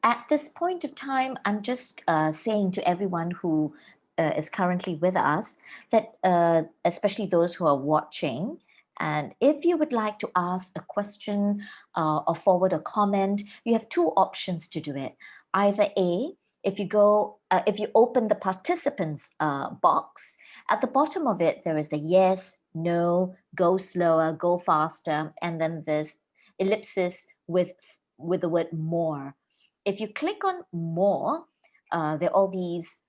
At this point of time, I'm just saying to everyone who is currently with us that, especially those who are watching, and if you would like to ask a question or forward a comment, you have two options to do it. Either A, if you open the participants box, at the bottom of it, there is the yes, no, go slower, go faster, and then there's ellipsis with the word more. If you click on more, there are all these.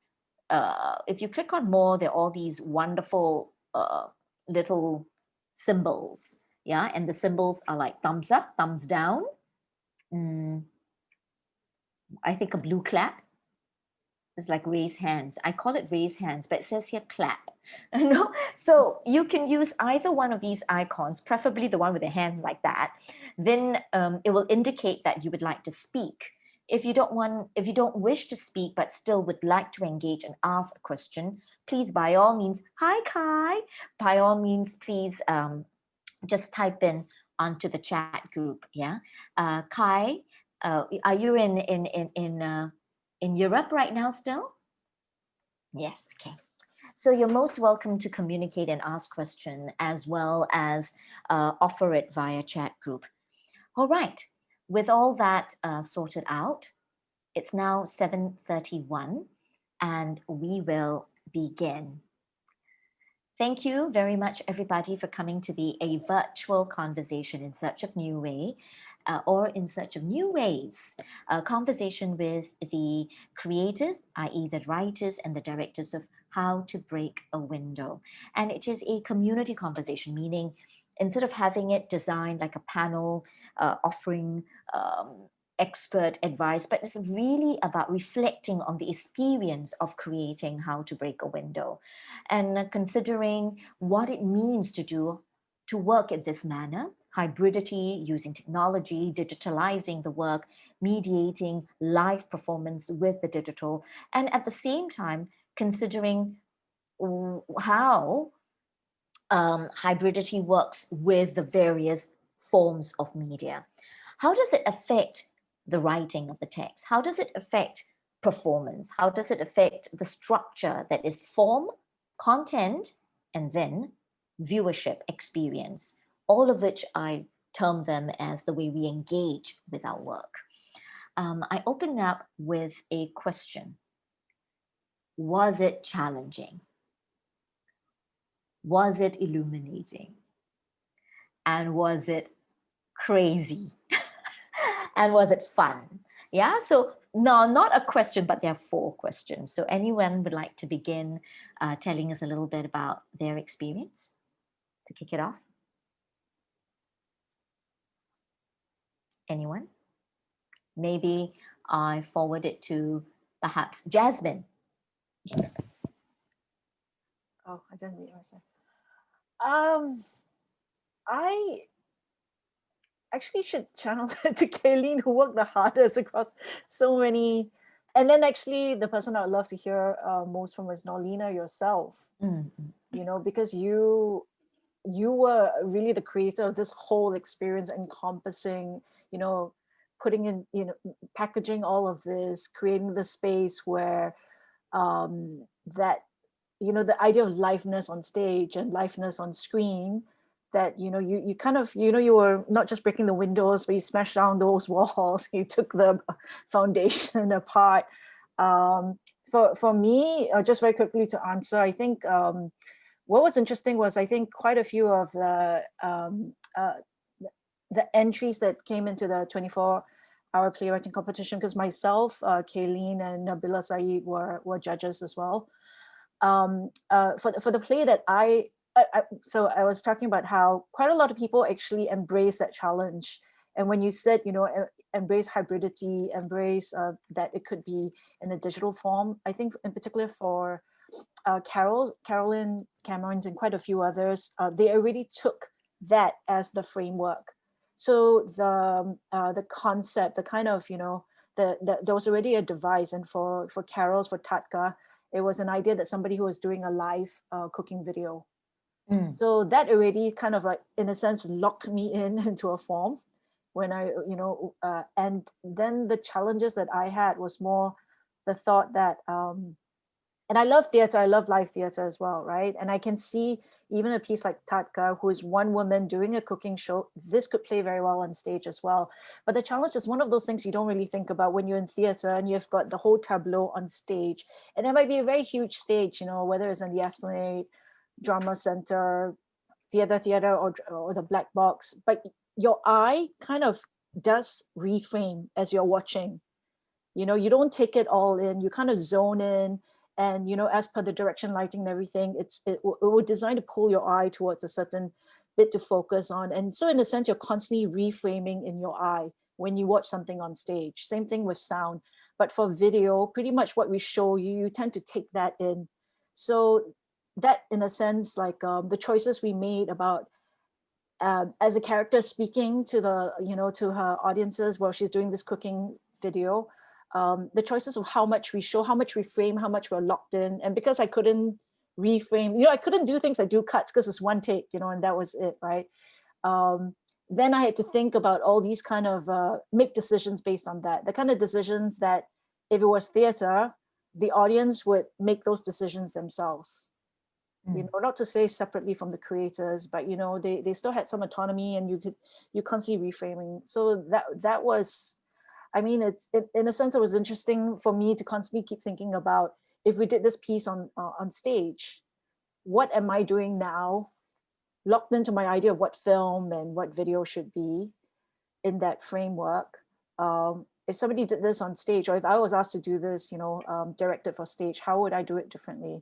If you click on more, there are all these wonderful little symbols. Yeah, and the symbols are like thumbs up, thumbs down. Mm, I think a blue clap. It's like raise hands. I call it raise hands, but it says here clap. No, so you can use either one of these icons, preferably the one with a hand like that. Then it will indicate that you would like to speak. If you don't wish to speak but still would like to engage and ask a question, please, by all means, hi Kai. By all means, please just type onto the chat group. Yeah, Kai, are you in Europe right now still? Yes, okay. So you're most welcome to communicate and ask question as well as offer it via chat group. All right, with all that sorted out, it's now 7:31 and we will begin. Thank you very much, everybody, for coming to a virtual conversation in search of new way, or in search of new ways, a conversation with the creators, i.e. the writers and the directors of How to Break a Window. And it is a community conversation, meaning instead of having it designed like a panel offering expert advice, but it's really about reflecting on the experience of creating How to Break a Window and considering what it means to work in this manner, hybridity, using technology, digitalizing the work, mediating live performance with the digital, and at the same time considering how hybridity works with the various forms of media. How does it affect the writing of the text? How does it affect performance? How does it affect the structure that is form, content, and then viewership experience? All of which I term them as the way we engage with our work. I open up with a question. Was it challenging? Was it illuminating? And was it crazy? And was it fun? Yeah, so no, not a question, but there are 4 questions. So anyone would like to begin telling us a little bit about their experience to kick it off? Anyone? Maybe I forward it to perhaps Jasmine. Oh, I didn't mean myself. I actually should channel it to Kaylene, who worked the hardest across so many. And then actually the person I would love to hear most from is Noorlinah yourself. Mm-hmm. You know, because you were really the creator of this whole experience, encompassing, you know, putting in, you know, packaging all of this, creating the space where that, you know, the idea of liveness on stage and liveness on screen, that, you know, you kind of, you know, you were not just breaking the windows, but you smashed down those walls, you took the foundation apart. For me, just very quickly to answer, I think what was interesting was, I think quite a few of the entries that came into the 24-hour playwriting competition, because myself, Kaylene and Nabila Saeed were judges as well. For the play that so I was talking about how quite a lot of people actually embrace that challenge. And when you said, you know, embrace hybridity, embrace that it could be in a digital form, I think in particular for Carolyn Camoens and quite a few others, they already took that as the framework. So the concept, the kind of, you know, there was already a device. And for Carol's, for Tatka, it was an idea that somebody who was doing a live cooking video. So that already kind of like, in a sense, locked me into a form. when I, and then the challenges that I had was more the thought that, and I love theater, I love live theater as well, right? And I can see even a piece like Tatka, who is one woman doing a cooking show, this could play very well on stage as well. But the challenge is one of those things you don't really think about when you're in theater and you've got the whole tableau on stage. And it might be a very huge stage, whether it's in the Esplanade, Drama Center, theater, or the black box. But your eye kind of does reframe as you're watching. You don't take it all in, you kind of zone in, and as per the direction, lighting, and everything, it was designed to pull your eye towards a certain bit to focus on. And so in a sense, you're constantly reframing in your eye when you watch something on stage. Same thing with sound, but for video, pretty much what we show you, you tend to take that in. So that, in a sense, like the choices we made about as a character speaking to to her audiences while she's doing this cooking video, the choices of how much we show, how much we frame, how much we're locked in. And because I couldn't reframe, I couldn't do things like do cuts because it's one take, and that was it, right? Then I had to think about all these kind of make decisions based on that, the kind of decisions that if it was theater, the audience would make those decisions themselves. Not to say separately from the creators, but they still had some autonomy, and you constantly reframing. So that was, I mean, in a sense, it was interesting for me to constantly keep thinking about, if we did this piece on stage, what am I doing now, locked into my idea of what film and what video should be in that framework. If somebody did this on stage, or if I was asked to do this, directed for stage, how would I do it differently?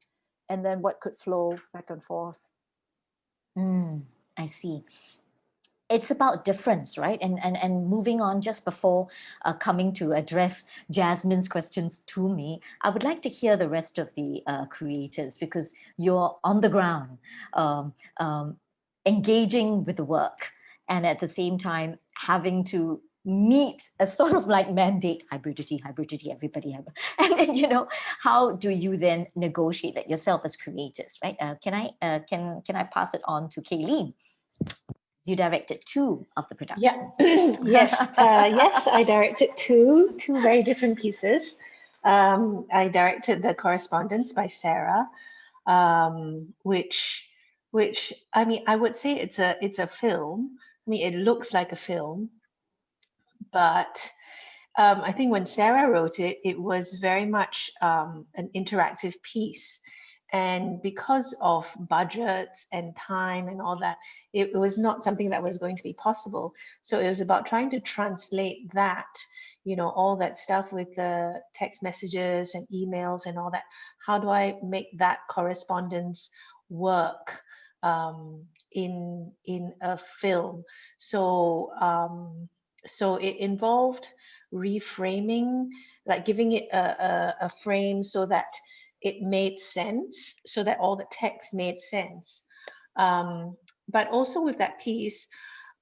And then what could flow back and forth. I see. It's about difference, right? And moving on, just before coming to address Jasmine's questions to me, I would like to hear the rest of the creators, because you're on the ground, engaging with the work, and at the same time having to meet a sort of like mandate, hybridity, everybody have, and then how do you then negotiate that yourself as creators, right? Can I pass it on to Kaylene? You directed two of the Yeah, productions. yes, I directed two very different pieces. I directed The Correspondence by Sarah, which I mean, I would say it's a film. I mean, it looks like a film, but I think when Sarah wrote it, it was very much an interactive piece. And because of budgets and time and all that, it was not something that was going to be possible. So it was about trying to translate that, all that stuff with the text messages and emails and all that. How do I make that correspondence work in a film? So it involved reframing, like giving it a frame so that it made sense, so that all the text made sense. But also with that piece,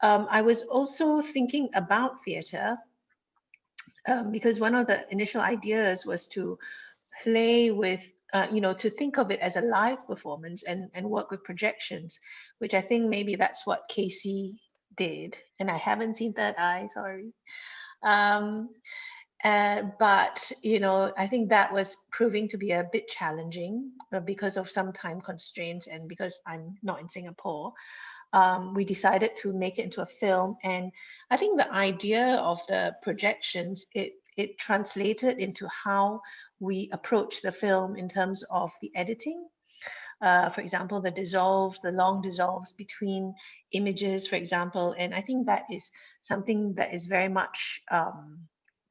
I was also thinking about theatre, because one of the initial ideas was to play with, to think of it as a live performance and work with projections, which I think maybe that's what Casey did. And I haven't seen Third Eye, sorry. But I think that was proving to be a bit challenging because of some time constraints, and because I'm not in Singapore. We decided to make it into a film, and I think the idea of the projections, it translated into how we approach the film in terms of the editing. For example, the long dissolves between images, for example. And I think that is something that is very much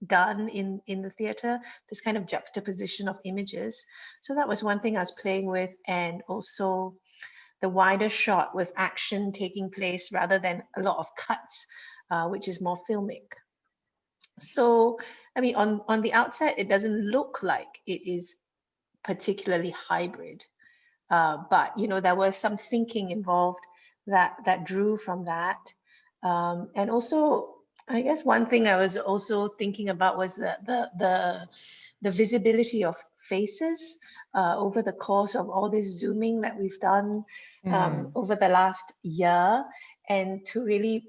done in the theater, this kind of juxtaposition of images. So that was one thing I was playing with, and also the wider shot with action taking place rather than a lot of cuts, which is more filmic. So, I mean, on the outset, it doesn't look like it is particularly hybrid. But there was some thinking involved that drew from that, and also I guess one thing I was also thinking about was the visibility of faces over the course of all this Zooming that we've done Mm. over the last year, and to really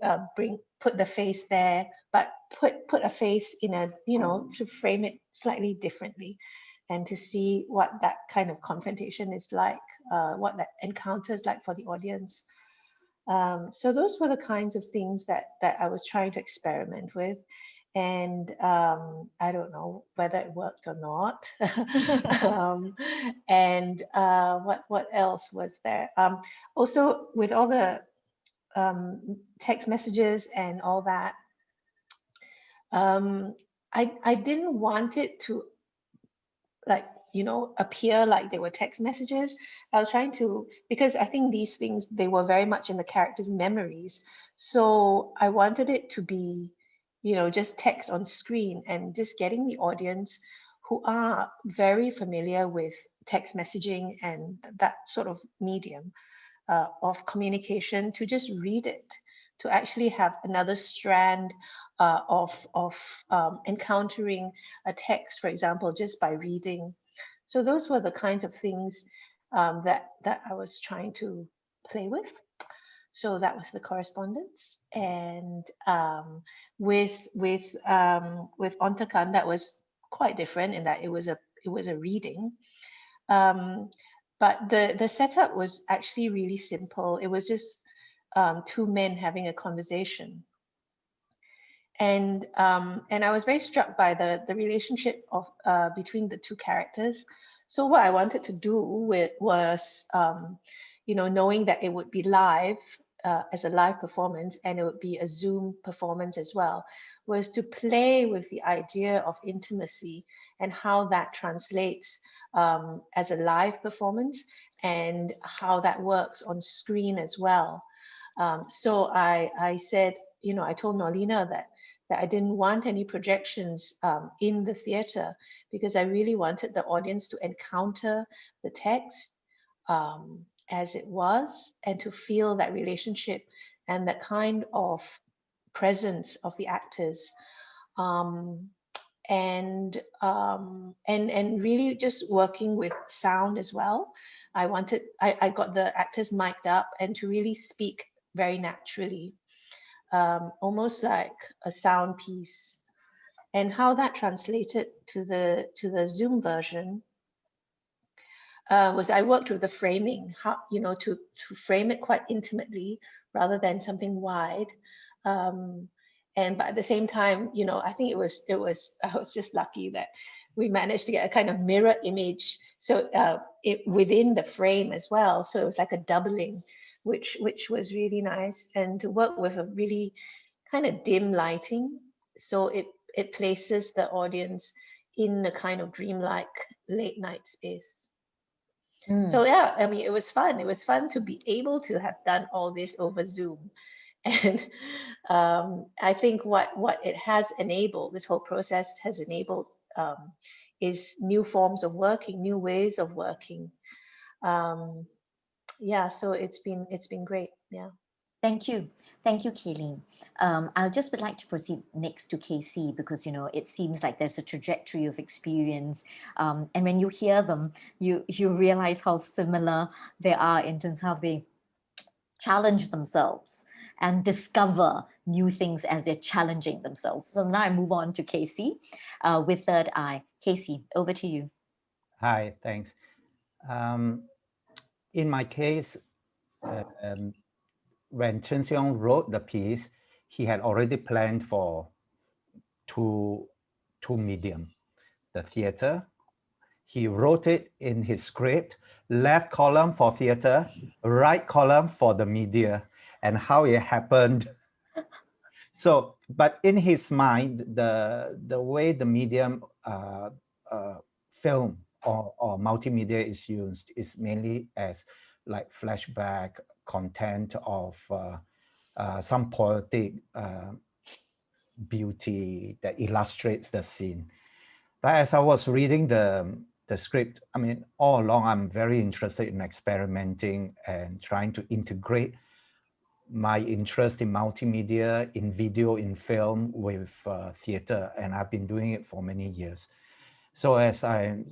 put the face there, but put a face in a, to frame it slightly differently, and to see what that kind of confrontation is like, what that encounter is like for the audience. So those were the kinds of things that I was trying to experiment with. And I don't know whether it worked or not. And what else was there? Also, with all the text messages and all that, I didn't want it to, like, appear like they were text messages. I was trying to, because I think these things, they were very much in the characters' memories. So I wanted it to be, just text on screen, and just getting the audience who are very familiar with text messaging and that sort of medium of communication to just read it, to actually have another strand of encountering a text, for example, just by reading. So those were the kinds of things that I was trying to play with. So that was the correspondence, and with Ontakan, that was quite different in that it was a reading. Um, but the setup was actually really simple. It was just two men having a conversation, and I was very struck by the relationship of between the two characters. So what I wanted to do was, knowing that it would be live, as a live performance, and it would be a Zoom performance as well, was to play with the idea of intimacy and how that translates as a live performance, and how that works on screen as well. So I said, I told Noorlinah that I didn't want any projections in the theater, because I really wanted the audience to encounter the text as it was, and to feel that relationship and that kind of presence of the actors. Um, and really just working with sound as well. I got the actors mic'd up, and to really speak very naturally, almost like a sound piece. And how that translated to the Zoom version was, I worked with the framing, how, to frame it quite intimately rather than something wide. Um, and but at the same time, I think I was just lucky that we managed to get a kind of mirror image, so it within the frame as well. So it was like a doubling, which was really nice, and to work with a really kind of dim lighting, so it places the audience in a kind of dreamlike late night space. So Mm. yeah, I mean, it was fun. It was fun to be able to have done all this over Zoom, and I think what it has enabled, this whole process has enabled, is new forms of working, new ways of working. Um, yeah, so it's been great. Yeah. Thank you. Thank you, Kaylene. I'll just would like to proceed next to KC, because, it seems like there's a trajectory of experience. And when you hear them, you realize how similar they are in terms of how they challenge themselves and discover new things as they're challenging themselves. So now I move on to Casey with Third Eye. Casey, over to you. Hi, thanks. Um, in my case, um, when Chen Seong wrote the piece, he had already planned for two medium, the theater. He wrote it in his script, left column for theater, right column for the media, and how it happened. So, but in his mind, the way the medium film or multimedia is used is mainly as like flashback content of some poetic beauty that illustrates the scene. But as I was reading the script, I mean, all along, I'm very interested in experimenting and trying to integrate my interest in multimedia, in video, in film with theater, and I've been doing it for many years. So as I'm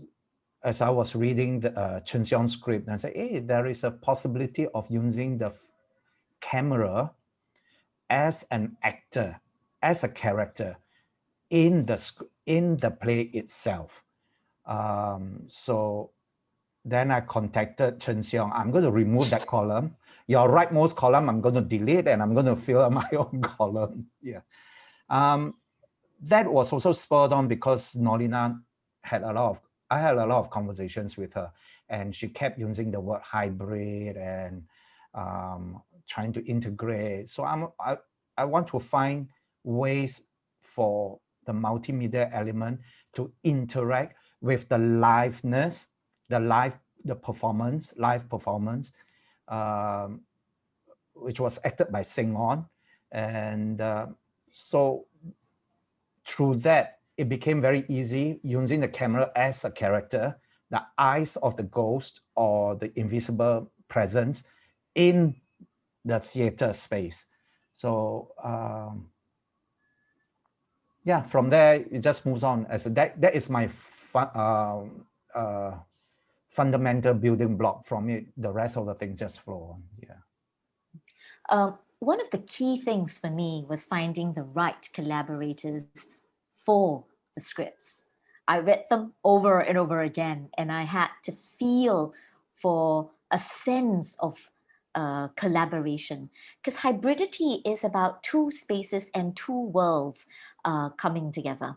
as I was reading the Chen Seong's script, and I said, hey, there is a possibility of using the camera as an actor, as a character in the play itself. So then I contacted Chen Seong. I'm going to remove that column. Your rightmost column, I'm going to delete, and I'm going to fill my own column. Yeah. That was also spurred on because Noorlinah I had a lot of conversations with her, and she kept using the word hybrid and trying to integrate. So I want to find ways for the multimedia element to interact with the liveness, live performance, which was acted by Seong, and so through that, it became very easy using the camera as a character, the eyes of the ghost or the invisible presence in the theater space. So yeah, from there, it just moves on. As that is my fundamental building block. From it, the rest of the things just flow on. Yeah. One of the key things for me was finding the right collaborators for the scripts. I read them over and over again, and I had to feel for a sense of collaboration, because hybridity is about two spaces and two worlds coming together.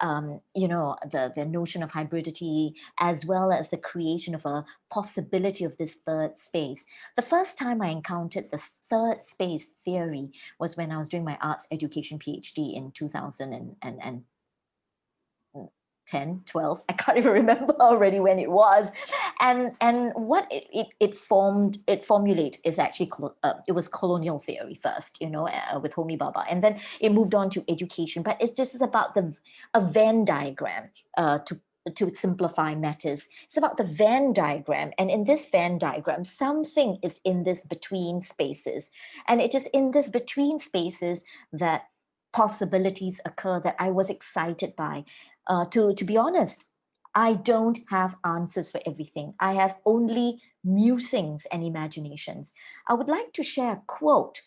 The notion of hybridity, as well as the creation of a possibility of this third space. The first time I encountered this third space theory was when I was doing my arts education PhD in 2010, 12. I can't even remember already when it was. And what it formulate is actually, it was colonial theory first, with Homi Bhabha. And then it moved on to education. But it's just about a Venn diagram to simplify matters. It's about the Venn diagram. And in this Venn diagram, something is in this between spaces. And it is in this between spaces that possibilities occur that I was excited by. To be honest, I don't have answers for everything. I have only musings and imaginations. I would like to share a quote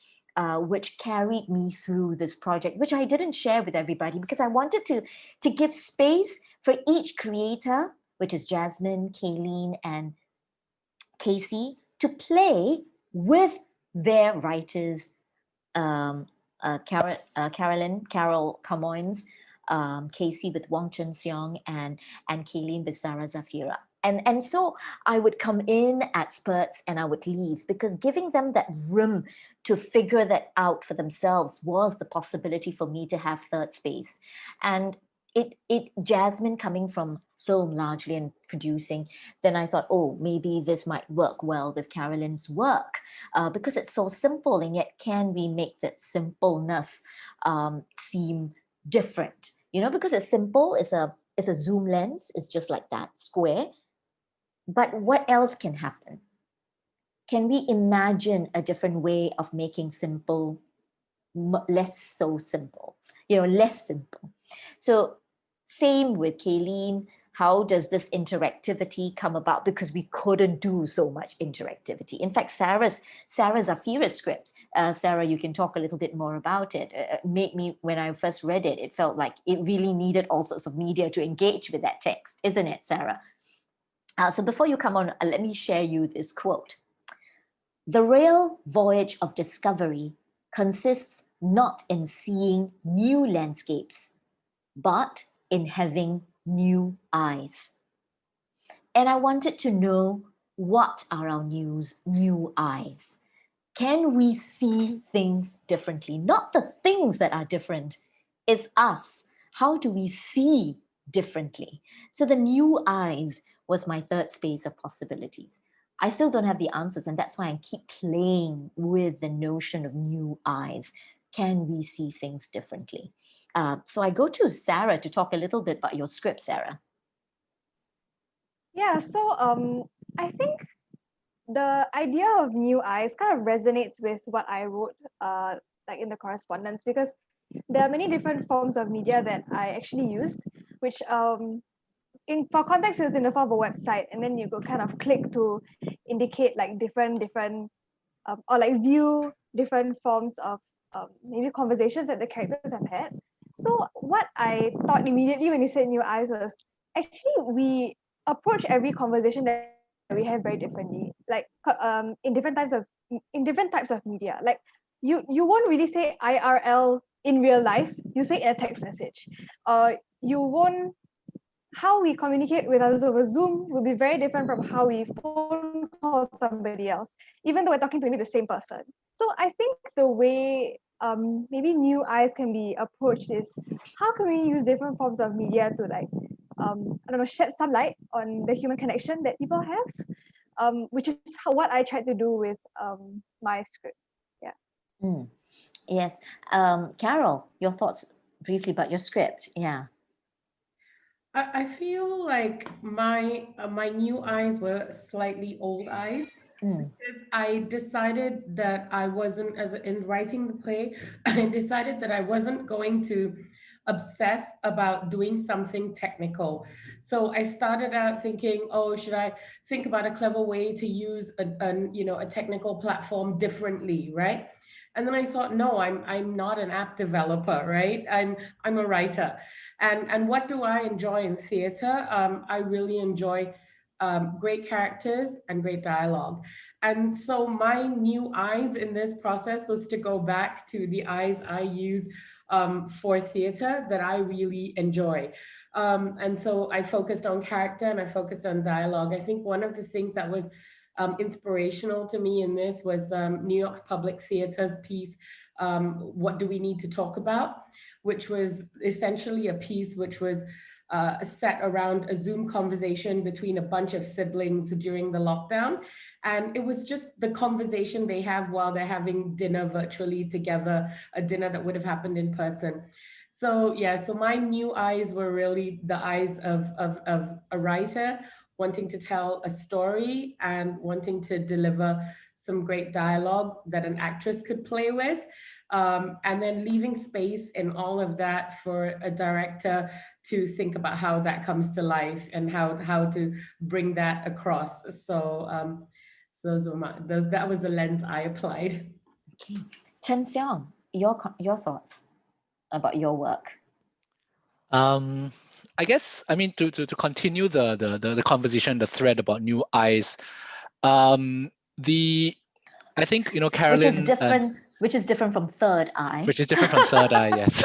which carried me through this project, which I didn't share with everybody because I wanted to give space for each creator, which is Jasmine, Kaylene, and Casey, to play with their writers, Carol Camoens, Casey with Wong Chen Seong, and Kaylene with Zafirah. And so I would come in at spurts and I would leave, because giving them that room to figure that out for themselves was the possibility for me to have third space. And Jasmine coming from film largely and producing, then I thought, oh, maybe this might work well with Carolyn's work, because it's so simple, and yet can we make that simpleness seem different? Because it's simple, it's a zoom lens, it's just like that, square. But what else can happen? Can we imagine a different way of making simple less so simple, less simple? So same with Kaylene. How does this interactivity come about? Because we couldn't do so much interactivity. In fact, Sarah's Zafirah's script, Sarah, you can talk a little bit more about it. Made me, when I first read it, it felt like it really needed all sorts of media to engage with that text, isn't it, Sarah? So before you come on, let me share you this quote. The real voyage of discovery consists not in seeing new landscapes, but in having new eyes. And I wanted to know, what are our new eyes? Can we see things differently? Not the things that are different, it's us. How do we see differently? So the new eyes was my third space of possibilities. I still don't have the answers, and that's why I keep playing with the notion of new eyes. Can we see things differently? So I go to Sarah to talk a little bit about your script, Sarah. Yeah, so I think the idea of new eyes kind of resonates with what I wrote like in the correspondence, because there are many different forms of media that I actually used, which for context, it was in the form of a website, and then you could kind of click to indicate like different or like view different forms of maybe conversations that the characters have had. So what I thought immediately when you said new eyes was, actually we approach every conversation that we have very differently, like in different types of media. Like you won't really say IRL in real life, you say in a text message. You won't How we communicate with others over Zoom will be very different from how we phone call somebody else, even though we're talking to maybe the same person. So I think the way maybe new eyes can be approached is, how can we use different forms of media to like I don't know, shed some light on the human connection that people have, which is what I tried to do with my script. Yeah. Mm. Yes. Carol, your thoughts briefly about your script. Yeah. I feel like my new eyes were slightly old eyes. Mm. I decided that I wasn't, as in writing the play, I decided that I wasn't going to obsess about doing something technical. So I started out thinking, oh, should I think about a clever way to use a technical platform differently, right? And then I thought, no, I'm not an app developer, right? I'm a writer. And what do I enjoy in theater? I really enjoy great characters and great dialogue. And so my new eyes in this process was to go back to the eyes I use for theater that I really enjoy. And so I focused on character and I focused on dialogue. I think one of the things that was inspirational to me in this was New York's Public Theater's piece, What Do We Need to Talk About? Which was essentially a piece which was set around a Zoom conversation between a bunch of siblings during the lockdown. And it was just the conversation they have while they're having dinner virtually together, a dinner that would have happened in person. So yeah, so my new eyes were really the eyes of a writer wanting to tell a story and wanting to deliver some great dialogue that an actress could play with. And then leaving space in all of that for a director to think about how that comes to life and how to bring that across. So that was the lens I applied. Okay. Chen Seong, your thoughts about your work. Um, I guess, I mean, to continue the conversation, the thread about new eyes, the I think, Carolyn, Which is different from third eye. which is different from third eye, yes.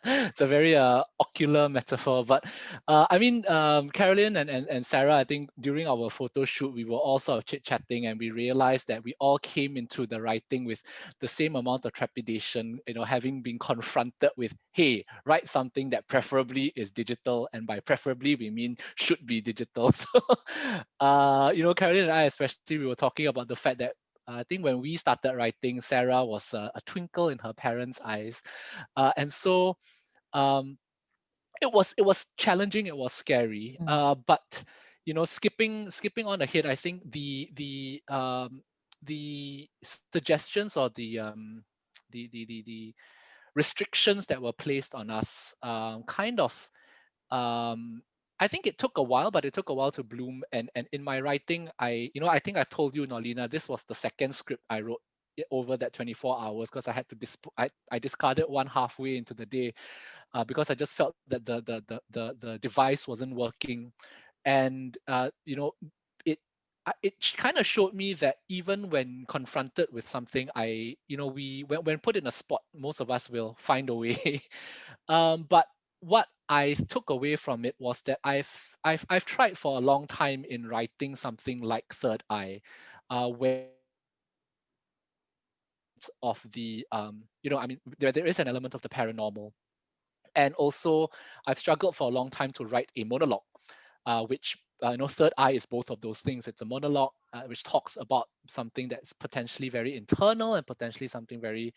It's a very ocular metaphor. But I mean, Carolyn and Sarah, I think during our photo shoot, we were all sort of chit-chatting, and we realized that we all came into the writing with the same amount of trepidation, having been confronted with, hey, write something that preferably is digital. And by preferably, we mean should be digital. So, Carolyn and I especially, we were talking about the fact that I think when we started writing, Sarah was a twinkle in her parents' eyes, and so it was challenging. It was scary. But skipping on ahead, I think the suggestions or the restrictions that were placed on us kind of I think it took a while, but it took a while to bloom. And in my writing, I think I've told you, Noorlinah, this was the second script I wrote over that 24 hours, because I had to I discarded one halfway into the day because I just felt that the device wasn't working. And it kind of showed me that even when confronted with something, when put in a spot, most of us will find a way. But what I took away from it was that I've tried for a long time in writing something like Third Eye, where of the I mean, there is an element of the paranormal, and also I've struggled for a long time to write a monologue, which Third Eye is both of those things. It's a monologue which talks about something that's potentially very internal and potentially something very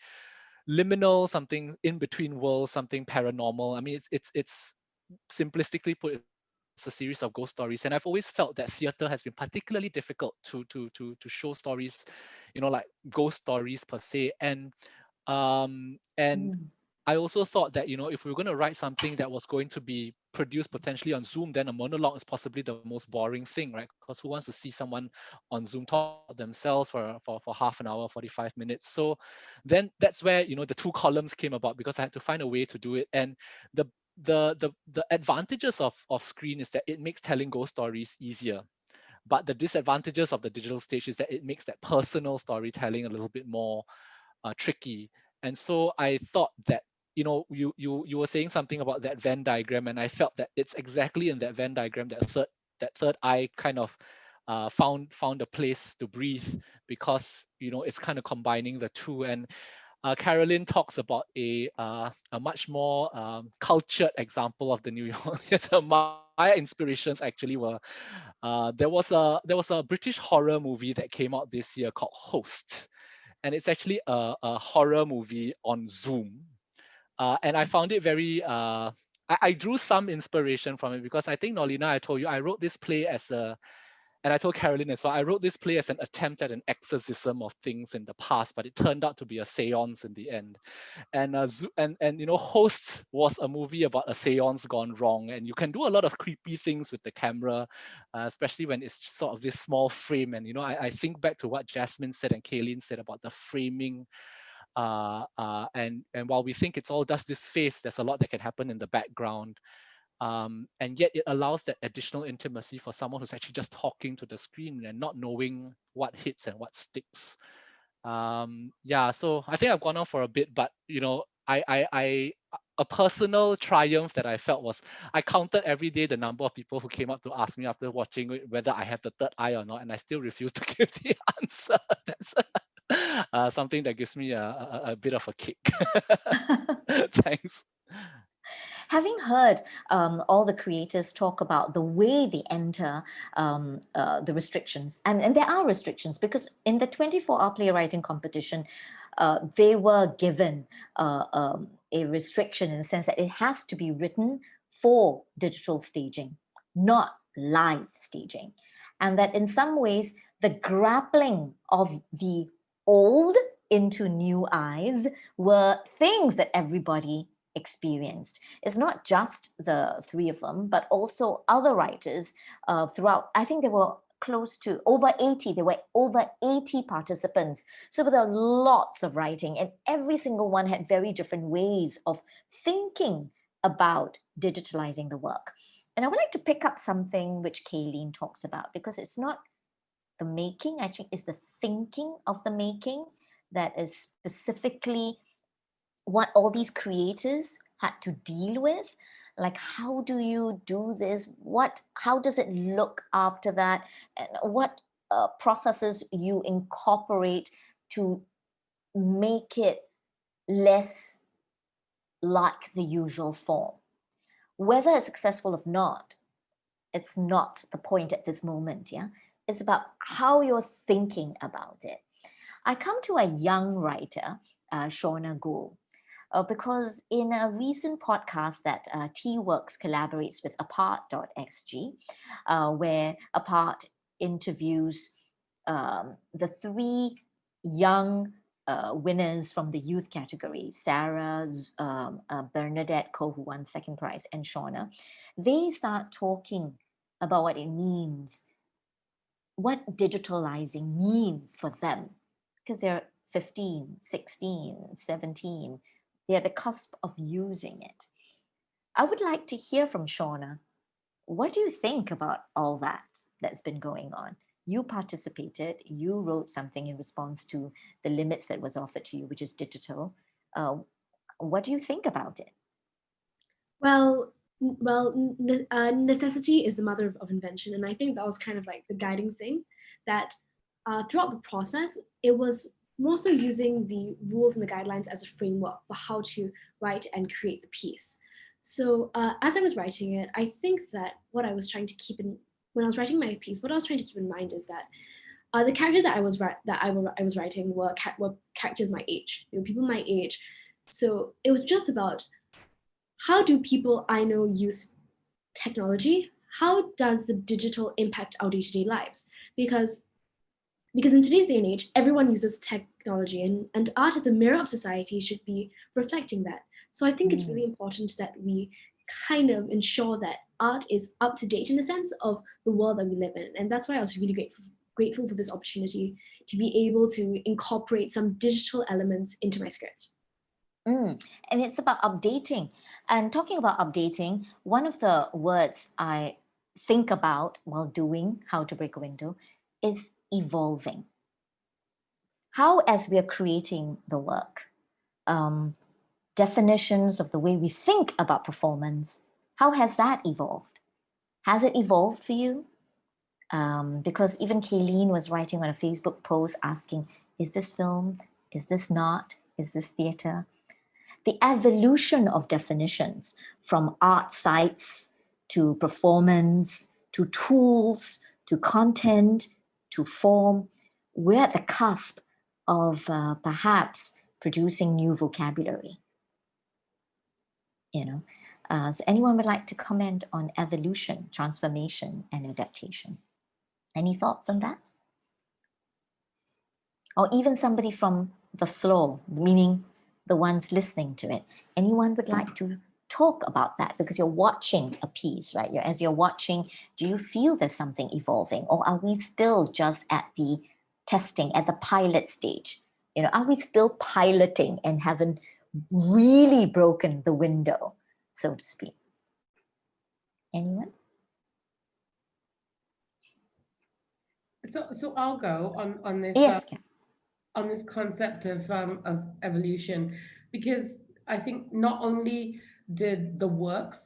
liminal, something in between worlds, something paranormal. I mean, it's simplistically put, it's a series of ghost stories, and I've always felt that theater has been particularly difficult to show stories, like ghost stories per se. And I also thought that, if we were going to write something that was going to be produced potentially on Zoom, then a monologue is possibly the most boring thing, right? Because who wants to see someone on Zoom talk themselves for half an hour, 45 minutes? So then that's where, the two columns came about, because I had to find a way to do it. And the advantages of screen is that it makes telling ghost stories easier. But the disadvantages of the digital stage is that it makes that personal storytelling a little bit more tricky. And so I thought that, you were saying something about that Venn diagram, and I felt that it's exactly in that Venn diagram that third eye kind of found a place to breathe, because it's kind of combining the two. And Carolyn talks about a much more cultured example of the New York. So my inspirations actually were there was a British horror movie that came out this year called Host, and it's actually a horror movie on Zoom. And I found it very. I drew some inspiration from it, because I think, Noorlinah, I told you I wrote this play and I told Carolyn as well, I wrote this play as an attempt at an exorcism of things in the past, but it turned out to be a seance in the end. And Host was a movie about a seance gone wrong, and you can do a lot of creepy things with the camera, especially when it's sort of this small frame. And I think back to what Jasmine said and Kaylene said about the framing. And while we think it's all just this face, there's a lot that can happen in the background. And yet it allows that additional intimacy for someone who's actually just talking to the screen and not knowing what hits and what sticks. Yeah, so I think I've gone on for a bit, but a personal triumph that I felt was I counted every day the number of people who came up to ask me after watching it whether I have the third eye or not, and I still refuse to give the answer. That's something that gives me a bit of a kick. Thanks. Having heard all the creators talk about the way they enter the restrictions, and there are restrictions, because in the 24-hour playwriting competition, they were given a restriction in the sense that it has to be written for digital staging, not live staging. And that in some ways, the grappling of the old into new eyes were things that everybody experienced. It's not just the three of them, but also other writers throughout. I think there were close to over 80. There were over 80 participants. So there were lots of writing, and every single one had very different ways of thinking about digitalizing the work. And I would like to pick up something which Kaylene talks about, because it's not the making, actually, it's the thinking of the making that is specifically what all these creators had to deal with. Like, how do you do this? How does it look after that? And what processes you incorporate to make it less like the usual form? Whether it's successful or not, it's not the point at this moment. Yeah, it's about how you're thinking about it. I come to a young writer, Shauna, because in a recent podcast that T-Works collaborates with apart.xg, where Apart interviews the three young winners from the youth category, Sarah, Bernadette Ko, who won second prize, and Shauna, they start talking about what it means, what digitalizing means for them, because they're 15, 16, 17. They're at the cusp of using it. I would like to hear from Shauna. What do you think about all that's been going on? You participated, you wrote something in response to the limits that was offered to you, which is digital. What do you think about it? Well, necessity is the mother of invention, and I think that was kind of like the guiding thing, that throughout the process, it was more so using the rules and the guidelines as a framework for how to write and create the piece. So as I was writing it, I think that what I was trying to keep in, when I was writing my piece, what I was trying to keep in mind is that the characters that I was writing were characters my age. They were people my age. So it was just about, how do people I know use technology? How does the digital impact our day-to-day lives? Because in today's day and age, everyone uses technology, and art as a mirror of society should be reflecting that. So I think it's really important that we kind of ensure that art is up to date in the sense of the world that we live in. And that's why I was really grateful for this opportunity to be able to incorporate some digital elements into my script. And it's about updating. And talking about updating, one of the words I think about while doing How to Break a Window is evolving. How, as we are creating the work, definitions of the way we think about performance, how has that evolved? Has it evolved for you? Because even Kaylene was writing on a Facebook post asking, is this film? Is this not? Is this theatre? The evolution of definitions from art sites to performance, to tools, to content, to form, we're at the cusp of perhaps producing new vocabulary. So anyone would like to comment on evolution, transformation, and adaptation? Any thoughts on that? Or even somebody from the floor, meaning the ones listening to it. Anyone would like to talk about that? Because you're watching a piece, right? As you're watching, do you feel there's something evolving? Or are we still just at the testing, at the pilot stage? Are we still piloting and haven't really broken the window, so to speak? Anyone? So I'll go on this. Yes. On this concept of evolution, because I think not only did the works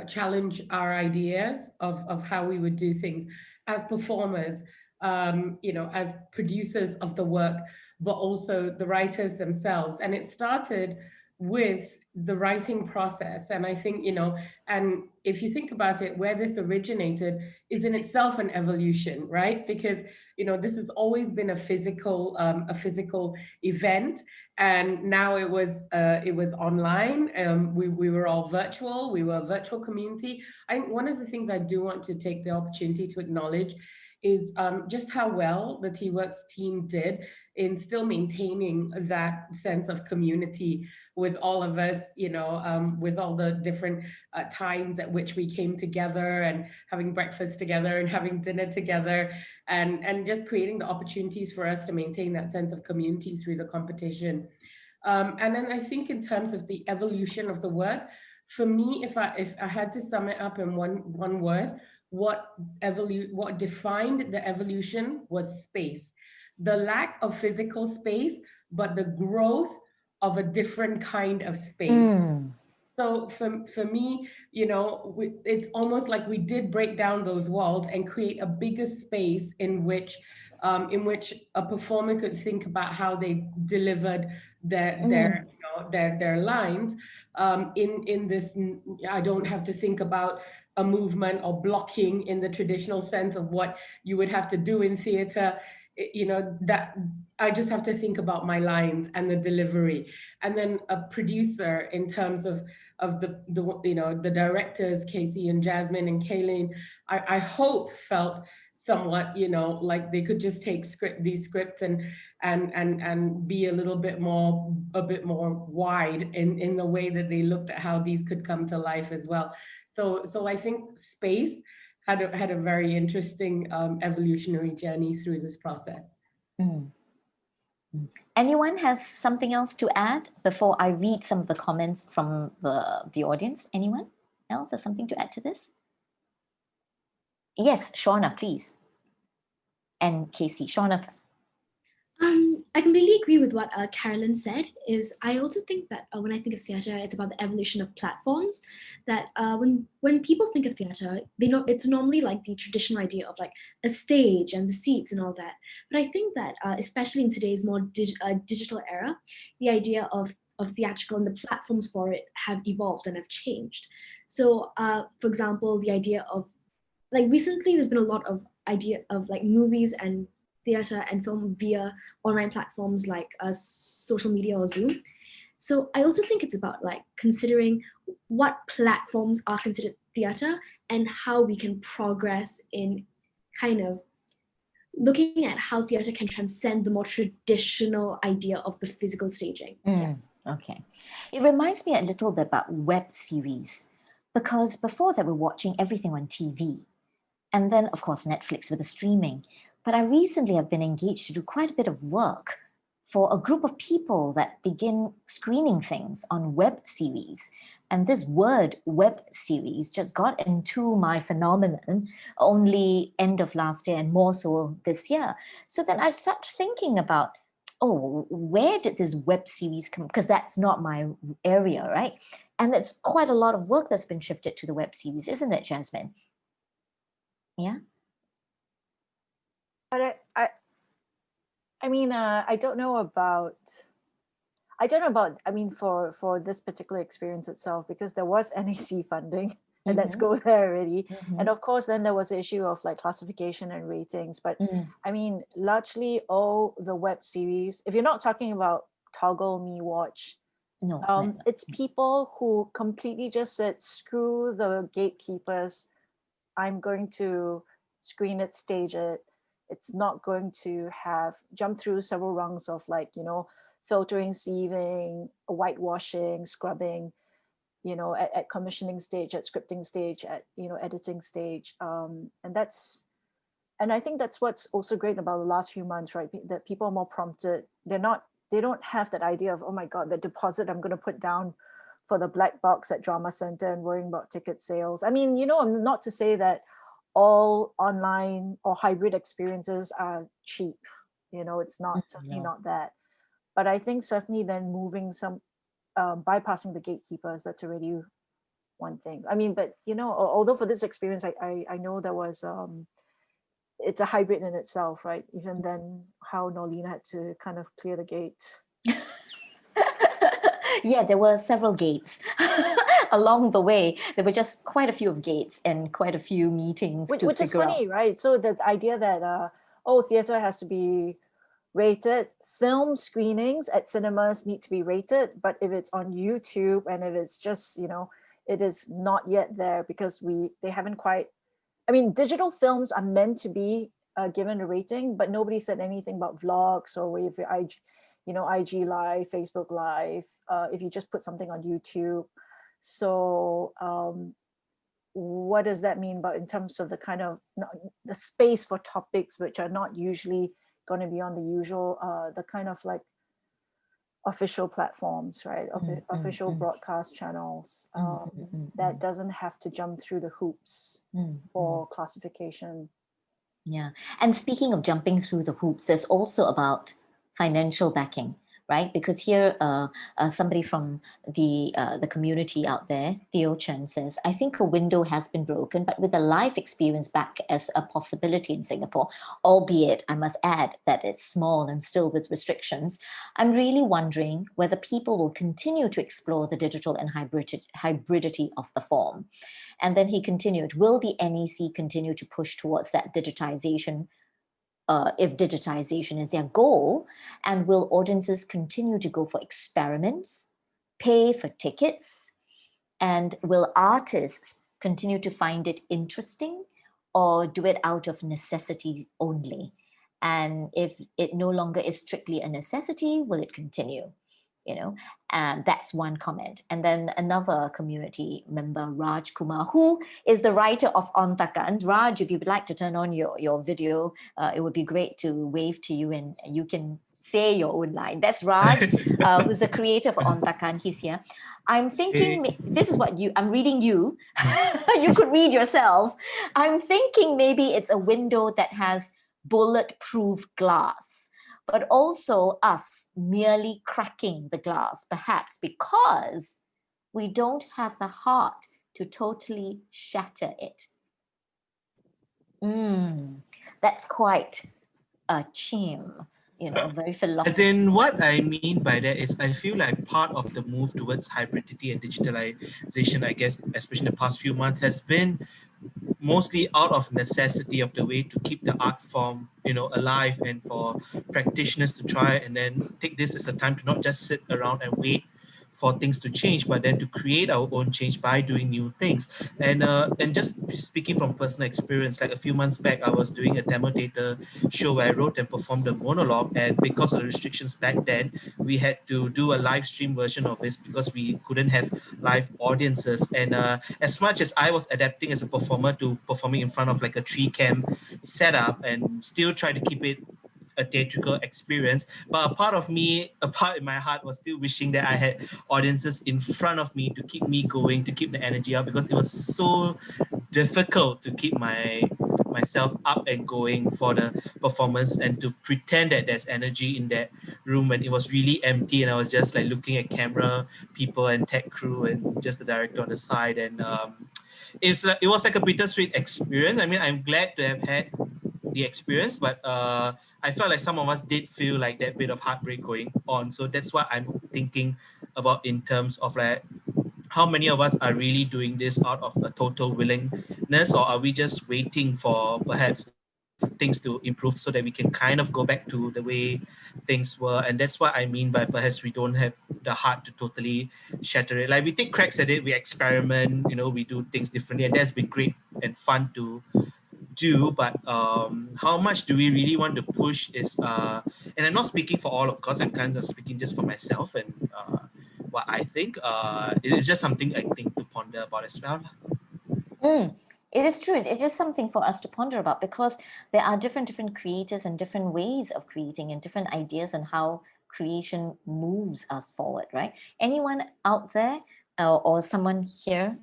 challenge our ideas of how we would do things as performers, as producers of the work, but also the writers themselves. And it started with the writing process. And I think, and if you think about it, where this originated is in itself an evolution, right? Because, this has always been a physical event. And now it was online. We were all virtual. We were a virtual community. I think one of the things I do want to take the opportunity to acknowledge is just how well the T-Works team did in still maintaining that sense of community with all of us, with all the different times at which we came together and having breakfast together and having dinner together and just creating the opportunities for us to maintain that sense of community through the competition. And then I think in terms of the evolution of the work, for me, if I had to sum it up in one word, what defined the evolution was space. The lack of physical space, but the growth of a different kind of space. So for me, it's almost like we did break down those walls and create a bigger space in which a performer could think about how they delivered their lines in this. I don't have to think about a movement or blocking in the traditional sense of what you would have to do in theater. That I just have to think about my lines and the delivery. And then a producer in terms of the directors, Casey and Jasmine and Kaylene, I hope felt somewhat, like they could just take these scripts and be a bit more wide in the way that they looked at how these could come to life as well. So I think space had a very interesting evolutionary journey through this process. Anyone has something else to add before I read some of the comments from the audience? Anyone else has something to add to this? Yes, Shauna, please. And Casey. Shauna. I completely agree with what Carolyn said. I also think that when I think of theatre, it's about the evolution of platforms. That when people think of theatre, they know it's normally like the traditional idea of like a stage and the seats and all that. But I think that especially in today's more digital era, the idea of theatrical and the platforms for it have evolved and have changed. So, for example, the idea of like recently, there's been a lot of idea of like movies and theater and film via online platforms like social media or Zoom. So I also think it's about like considering what platforms are considered theater and how we can progress in kind of looking at how theater can transcend the more traditional idea of the physical staging. Okay. It reminds me a little bit about web series, because before that we're watching everything on TV. And then, of course, Netflix with the streaming. But I recently have been engaged to do quite a bit of work for a group of people that begin screening things on web series. And this word web series just got into my phenomenon only end of last year and more so this year. So then I started thinking about, oh, where did this web series come? Because that's not my area, right? And it's quite a lot of work that's been shifted to the web series, isn't it, Jasmine? Yeah. But I mean, I don't know about. I mean, for this particular experience itself, because there was NAC funding, and let's go there already. And of course, then there was the issue of like classification and ratings. But I mean, largely all the web series, if you're not talking about Toggle Me Watch, No, it's people who completely just said, screw the gatekeepers. I'm going to screen it, stage it. It's not going to have jump through several rungs of like, you know, filtering, sieving, whitewashing, scrubbing, you know, at commissioning stage, at scripting stage, at, you know, editing stage. And I think that's what's also great about the last few months, right? That people are more prompted. They don't have that idea of, oh my God, the deposit I'm going to put down for the black box at Drama Center and worrying about ticket sales. I mean, you know, not to say that all online or hybrid experiences are cheap. You know, it's not, certainly not that. But I think certainly then moving some, bypassing the gatekeepers, that's already one thing. I mean, but you know, although for this experience, I know there was, it's a hybrid in itself, right? Even then, how Noorlinah had to kind of clear the gate. Yeah, there were several gates along the way. There were just quite a few of gates and quite a few meetings to Which is figure funny, out. right? So the idea that, oh, theatre has to be rated, film screenings at cinemas need to be rated, but if it's on YouTube and if it's just, you know, it is not yet there because they haven't quite, I mean, digital films are meant to be given a rating, but nobody said anything about vlogs or if your IG, you know, IG Live, Facebook Live, if you just put something on YouTube. So what does that mean about in terms of the kind of the space for topics which are not usually going to be on the usual, the kind of like official platforms, right? Official broadcast channels that doesn't have to jump through the hoops for classification. Yeah. And speaking of jumping through the hoops, there's also about financial backing, right? Because here, somebody from the community out there, Theo Chen, says, I think a window has been broken, but with a life experience back as a possibility in Singapore, albeit I must add that it's small and still with restrictions, I'm really wondering whether people will continue to explore the digital and hybridity of the form. And then he continued, will the NEC continue to push towards that digitization if digitization is their goal? And will audiences continue to go for experiments, pay for tickets? And will artists continue to find it interesting or do it out of necessity only? And if it no longer is strictly a necessity, will it continue? You know, and that's one comment. And then another community member, Rajkumar, who is the writer of Ontakan. Raj, if you would like to turn on your video, it would be great to wave to you and you can say your own line. That's Raj, who's the creator for Ontakan. He's here. I'm thinking, this is what I'm reading you. You could read yourself. I'm thinking maybe it's a window that has bulletproof glass, but also us merely cracking the glass, perhaps because we don't have the heart to totally shatter it. That's quite a chim, you know, very philosophical. As in, what I mean by that is I feel like part of the move towards hybridity and digitalization, I guess, especially in the past few months, has been mostly out of necessity of the way to keep the art form, you know, alive, and for practitioners to try and then take this as a time to not just sit around and wait for things to change, but then to create our own change by doing new things. And just speaking from personal experience, like a few months back, I was doing a demo theater show where I wrote and performed a monologue, and because of the restrictions back then, we had to do a live stream version of this because we couldn't have live audiences. And as much as I was adapting as a performer to performing in front of like a tree cam setup and still try to keep it a theatrical experience, but a part of me, a part in my heart was still wishing that I had audiences in front of me to keep me going, to keep the energy up, because it was so difficult to keep myself up and going for the performance and to pretend that there's energy in that room when it was really empty and I was just like looking at camera people and tech crew and just the director on the side. And it was like a bittersweet experience. I mean, I'm glad to have had the experience, but I felt like some of us did feel like that bit of heartbreak going on. So that's what I'm thinking about in terms of like how many of us are really doing this out of a total willingness, or are we just waiting for perhaps things to improve so that we can kind of go back to the way things were. And that's what I mean by perhaps we don't have the heart to totally shatter it. Like we take cracks at it, we experiment, we do things differently, and that's been great and fun to do. But how much do we really want to push is and I'm not speaking for all, of course, I'm kind of speaking just for myself and what I think. It's just something I think to ponder about as well. Mm, it is true. It is something for us to ponder about because there are different creators and different ways of creating and different ideas and how creation moves us forward, right? Anyone out there or someone here,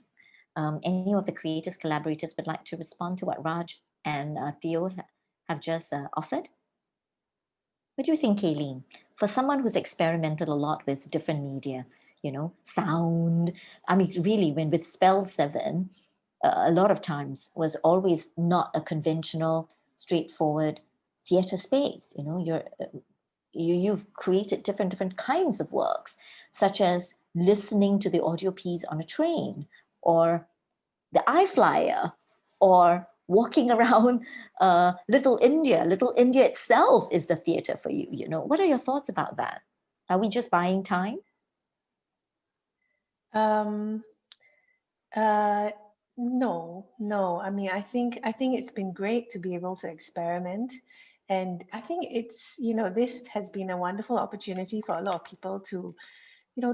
any of the creators, collaborators would like to respond to what Raj and Theo have just offered? What do you think, Kaylene? For someone who's experimented a lot with different media, sound. I mean, really, when with Spell 7, a lot of times was always not a conventional, straightforward theatre space. You've created different kinds of works, such as listening to the audio piece on a train, or the iFlyer, or walking around Little India. Little India itself is the theatre for you. What are your thoughts about that? Are we just buying time? Um, uh, no. I mean, I think it's been great to be able to experiment, and I think it's this has been a wonderful opportunity for a lot of people to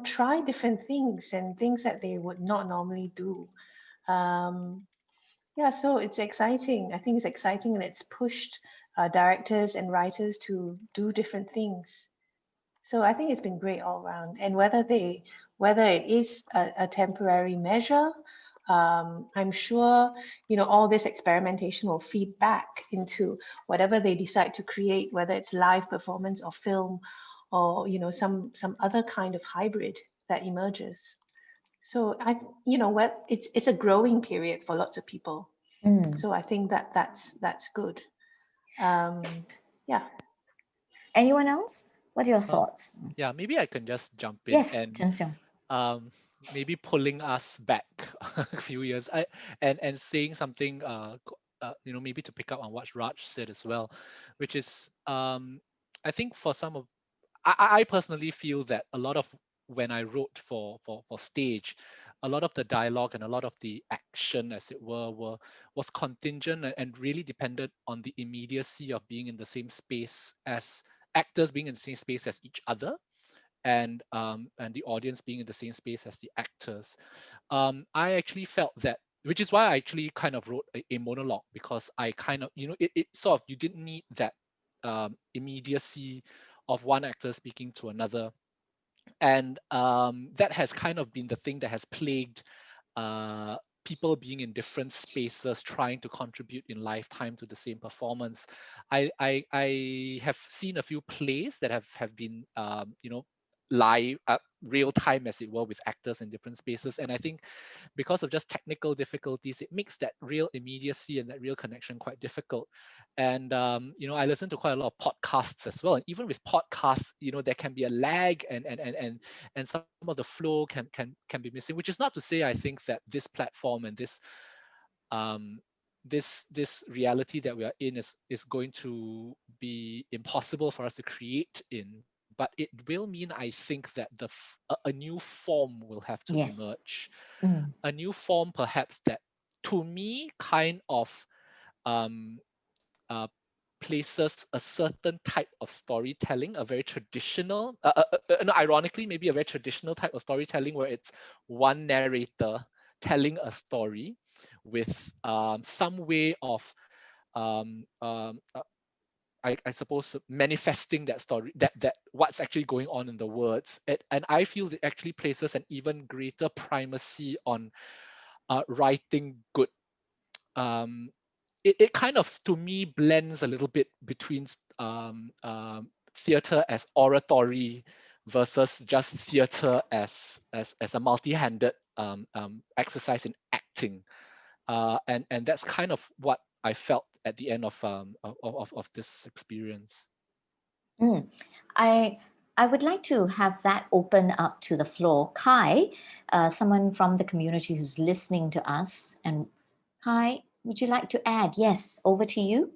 try different things and things that they would not normally do. Um, yeah, so it's exciting. I think it's exciting, and it's pushed directors and writers to do different things. So I think it's been great all around. And whether it is a temporary measure, I'm sure all this experimentation will feed back into whatever they decide to create, whether it's live performance or film, or some other kind of hybrid that emerges. So what it's a growing period for lots of people. Mm. So I think that's good. Yeah. Anyone else? What are your Uh, thoughts? yeah, maybe I can just jump in Yes, and Chen Seong. um, maybe pulling us back a few years and saying something maybe to pick up on what Raj said as well, which is I think for some of I personally feel that a lot of when I wrote for stage, a lot of the dialogue and a lot of the action, as it was contingent and really depended on the immediacy of being in the same space as actors being in the same space as each other, and the audience being in the same space as the actors. I actually felt that, which is why I actually kind of wrote a monologue, because I kind of it sort of, you didn't need that immediacy of one actor speaking to another, and that has kind of been the thing that has plagued uh, people being in different spaces trying to contribute in lifetime to the same performance. I have seen a few plays that have been live real time, as it were, with actors in different spaces, and I think because of just technical difficulties, it makes that real immediacy and that real connection quite difficult. And I listen to quite a lot of podcasts as well, and even with podcasts, there can be a lag, and some of the flow can be missing. Which is not to say I think that this platform and um, this reality that we are in is going to be impossible for us to create in, but but it will mean, I think, that a new form will have to Yes. emerge. Mm. A new form, perhaps, that to me kind of places a certain type of storytelling, a very traditional, no, ironically, maybe a very traditional type of storytelling where it's one narrator telling a story with some way of I suppose manifesting that story, that what's actually going on in the words. And I feel it actually places an even greater primacy on writing good. It kind of, to me, blends a little bit between theater as oratory versus just theater as a multi-handed exercise in acting. And that's kind of what I felt at the end of this experience. Mm. I would like to have that open up to the floor. Kai, someone from the community who's listening to us. And Kai, would you like to add? Yes, over to you.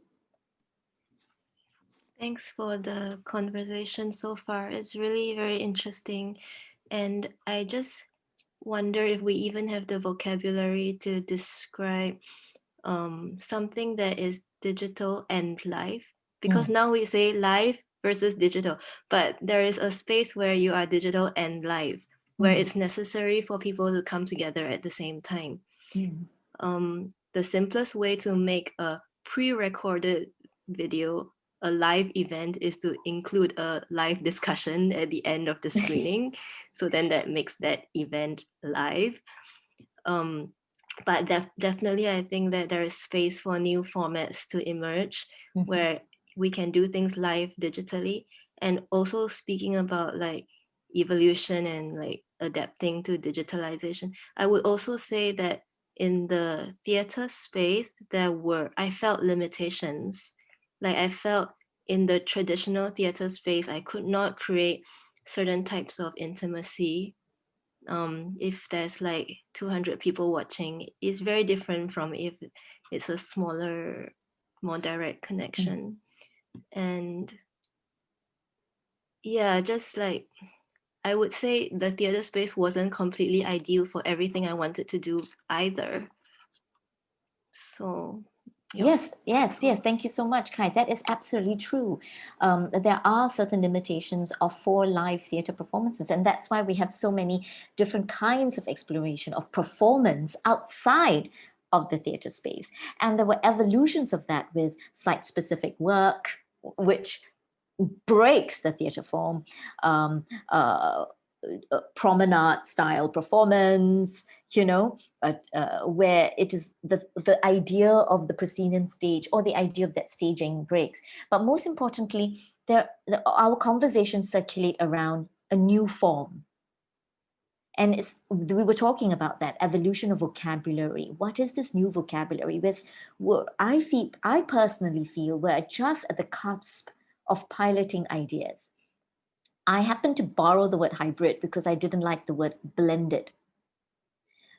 Thanks for the conversation so far. It's really very interesting. And I just wonder if we even have the vocabulary to describe something that is digital and live. Because now we say live versus digital, but there is a space where you are digital and live, where it's necessary for people to come together at the same time. The simplest way to make a pre-recorded video a live event is to include a live discussion at the end of the screening. So then that makes that event live. But definitely, I think that there is space for new formats to emerge where we can do things live digitally. And also speaking about like evolution and like adapting to digitalization, I would also say that in the theater space, I felt limitations. Like I felt in the traditional theater space, I could not create certain types of intimacy. If there's like 200 people watching, it's very different from if it's a smaller, more direct connection. And yeah, just like I would say the theater space wasn't completely ideal for everything I wanted to do either. So yeah. Yes. Thank you so much, Kai. That is absolutely true. There are certain limitations for live theatre performances, and that's why we have so many different kinds of exploration of performance outside of the theatre space. And there were evolutions of that with site-specific work, which breaks the theatre form. Promenade style performance, where it is the idea of the proscenium stage or the idea of that staging breaks. But most importantly, our conversations circulate around a new form. And we were talking about that evolution of vocabulary. What is this new vocabulary? I personally feel we're just at the cusp of piloting ideas. I happen to borrow the word hybrid because I didn't like the word blended.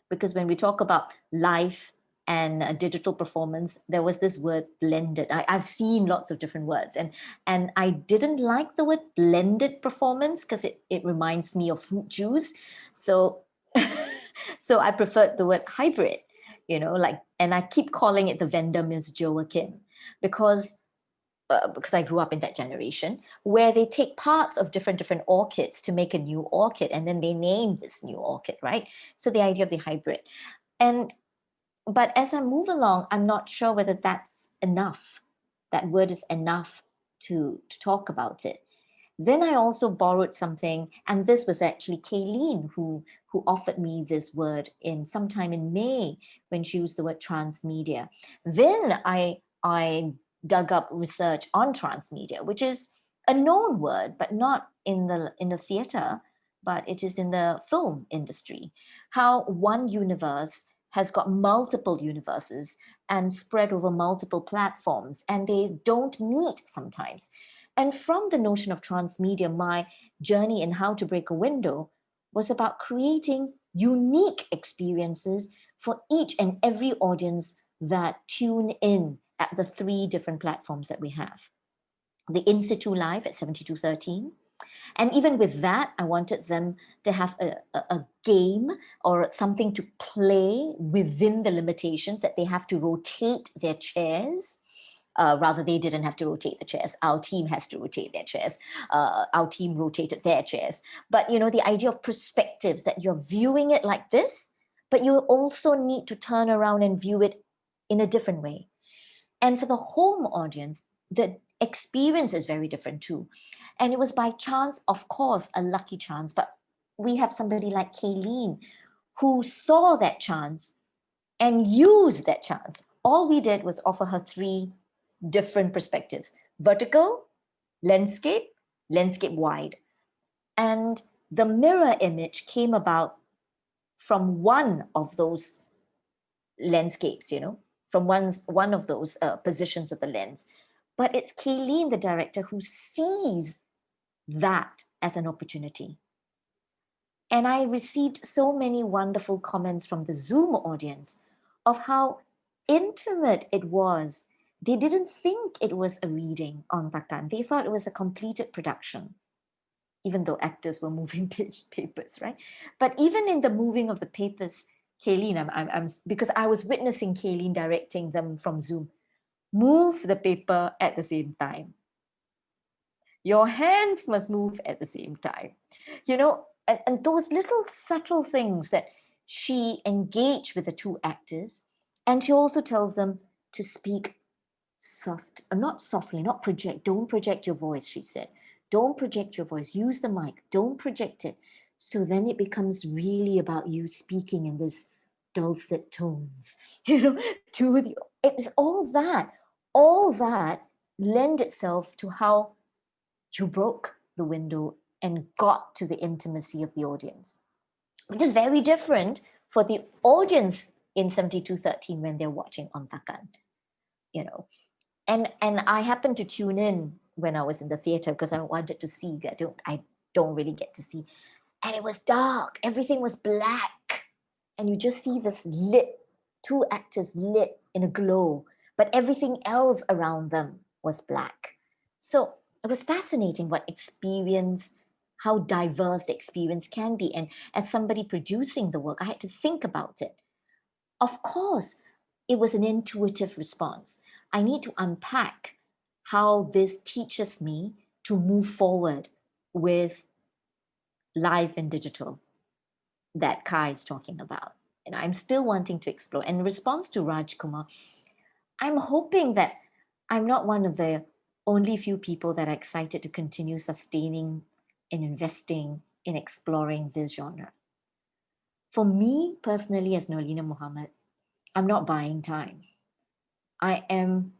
Because when we talk about live and digital performance, there was this word blended. I've seen lots of different words, and I didn't like the word blended performance because it reminds me of fruit juice. So, so I preferred the word hybrid, and I keep calling it the vendor Miss Joachim because I grew up in that generation where they take parts of different orchids to make a new orchid, and then they name this new orchid, right? So the idea of the hybrid. But as I move along, I'm not sure whether that's enough. That word is enough to talk about it. Then I also borrowed something, and this was actually Kaylene who offered me this word sometime in May when she used the word transmedia. Then I dug up research on transmedia, which is a known word, but not in the theater, but it is in the film industry. How one universe has got multiple universes and spread over multiple platforms, and they don't meet sometimes. And from the notion of transmedia, my journey in how to break a window was about creating unique experiences for each and every audience that tune in at the 3 different platforms that we have. The In Situ Live at 7213, And even with that, I wanted them to have a game or something to play within the limitations, that they have to rotate their chairs. Rather, they didn't have to rotate the chairs. Our team has to rotate their chairs. Our team rotated their chairs. But, you know, the idea of perspectives, that you're viewing it like this, but you also need to turn around and view it in a different way. And for the home audience, the experience is very different too. And it was by chance, of course, a lucky chance, but we have somebody like Kaylene who saw that chance and used that chance. All we did was offer her 3 different perspectives: vertical, landscape, landscape wide. And the mirror image came about from one of those landscapes, you know, from one of those positions of the lens. But it's Kaylene, the director, who sees that as an opportunity. And I received so many wonderful comments from the Zoom audience of how intimate it was. They didn't think it was a reading on Takan. They thought it was a completed production, even though actors were moving papers, right? But even in the moving of the papers, Kaylene, I'm because I was witnessing Kaylene directing them from Zoom. Move the paper at the same time. Your hands must move at the same time. You know, and those little subtle things that she engaged with the 2 actors, and she also tells them to speak soft, not softly, not project. Don't project your voice, she said. Don't project your voice. Use the mic. Don't project it. So then it becomes really about you speaking in this dulcet tones, you know, to the, it's all that lend itself to how you broke the window and got to the intimacy of the audience, which is very different for the audience in 7213 when they're watching on Takan, you know. And I happened to tune in when I was in the theater because I wanted to see. I don't really get to see. And it was dark. Everything was black. And you just see this lit, 2 actors lit in a glow, but everything else around them was black. So it was fascinating what experience, how diverse the experience can be. And as somebody producing the work, I had to think about it. Of course, it was an intuitive response. I need to unpack how this teaches me to move forward with live and digital that Kai is talking about. And I'm still wanting to explore. In response to Rajkumar, I'm hoping that I'm not one of the only few people that are excited to continue sustaining and investing in exploring this genre. For me personally, as Noorlinah Muhammad, I'm not buying time. I am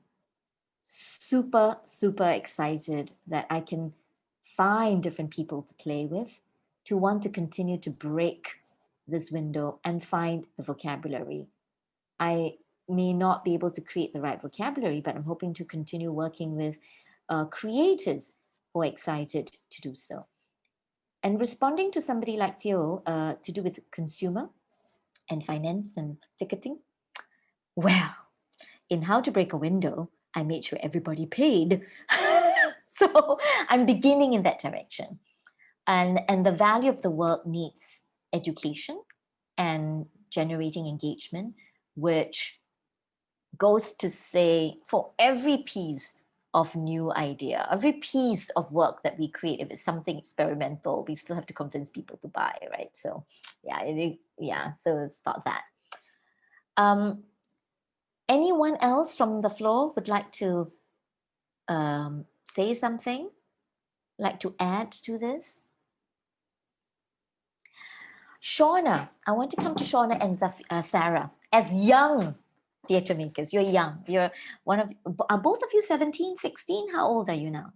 super, super excited that I can find different people to play with, to want to continue to break this window and find the vocabulary. I may not be able to create the right vocabulary, but I'm hoping to continue working with creators who are excited to do so. And responding to somebody like Theo to do with consumer and finance and ticketing, well, in How to Break a Window, I made sure everybody paid. So I'm beginning in that direction. And the value of the work needs education and generating engagement, which goes to say for every piece of new idea, every piece of work that we create, if it's something experimental, we still have to convince people to buy, right? So yeah, so it's about that. Anyone else from the floor would like to say something, like to add to this? Shauna, I want to come to Shauna and Sarah. As young theatre makers, you're young. You're one of, are both of you 17, 16? How old are you now?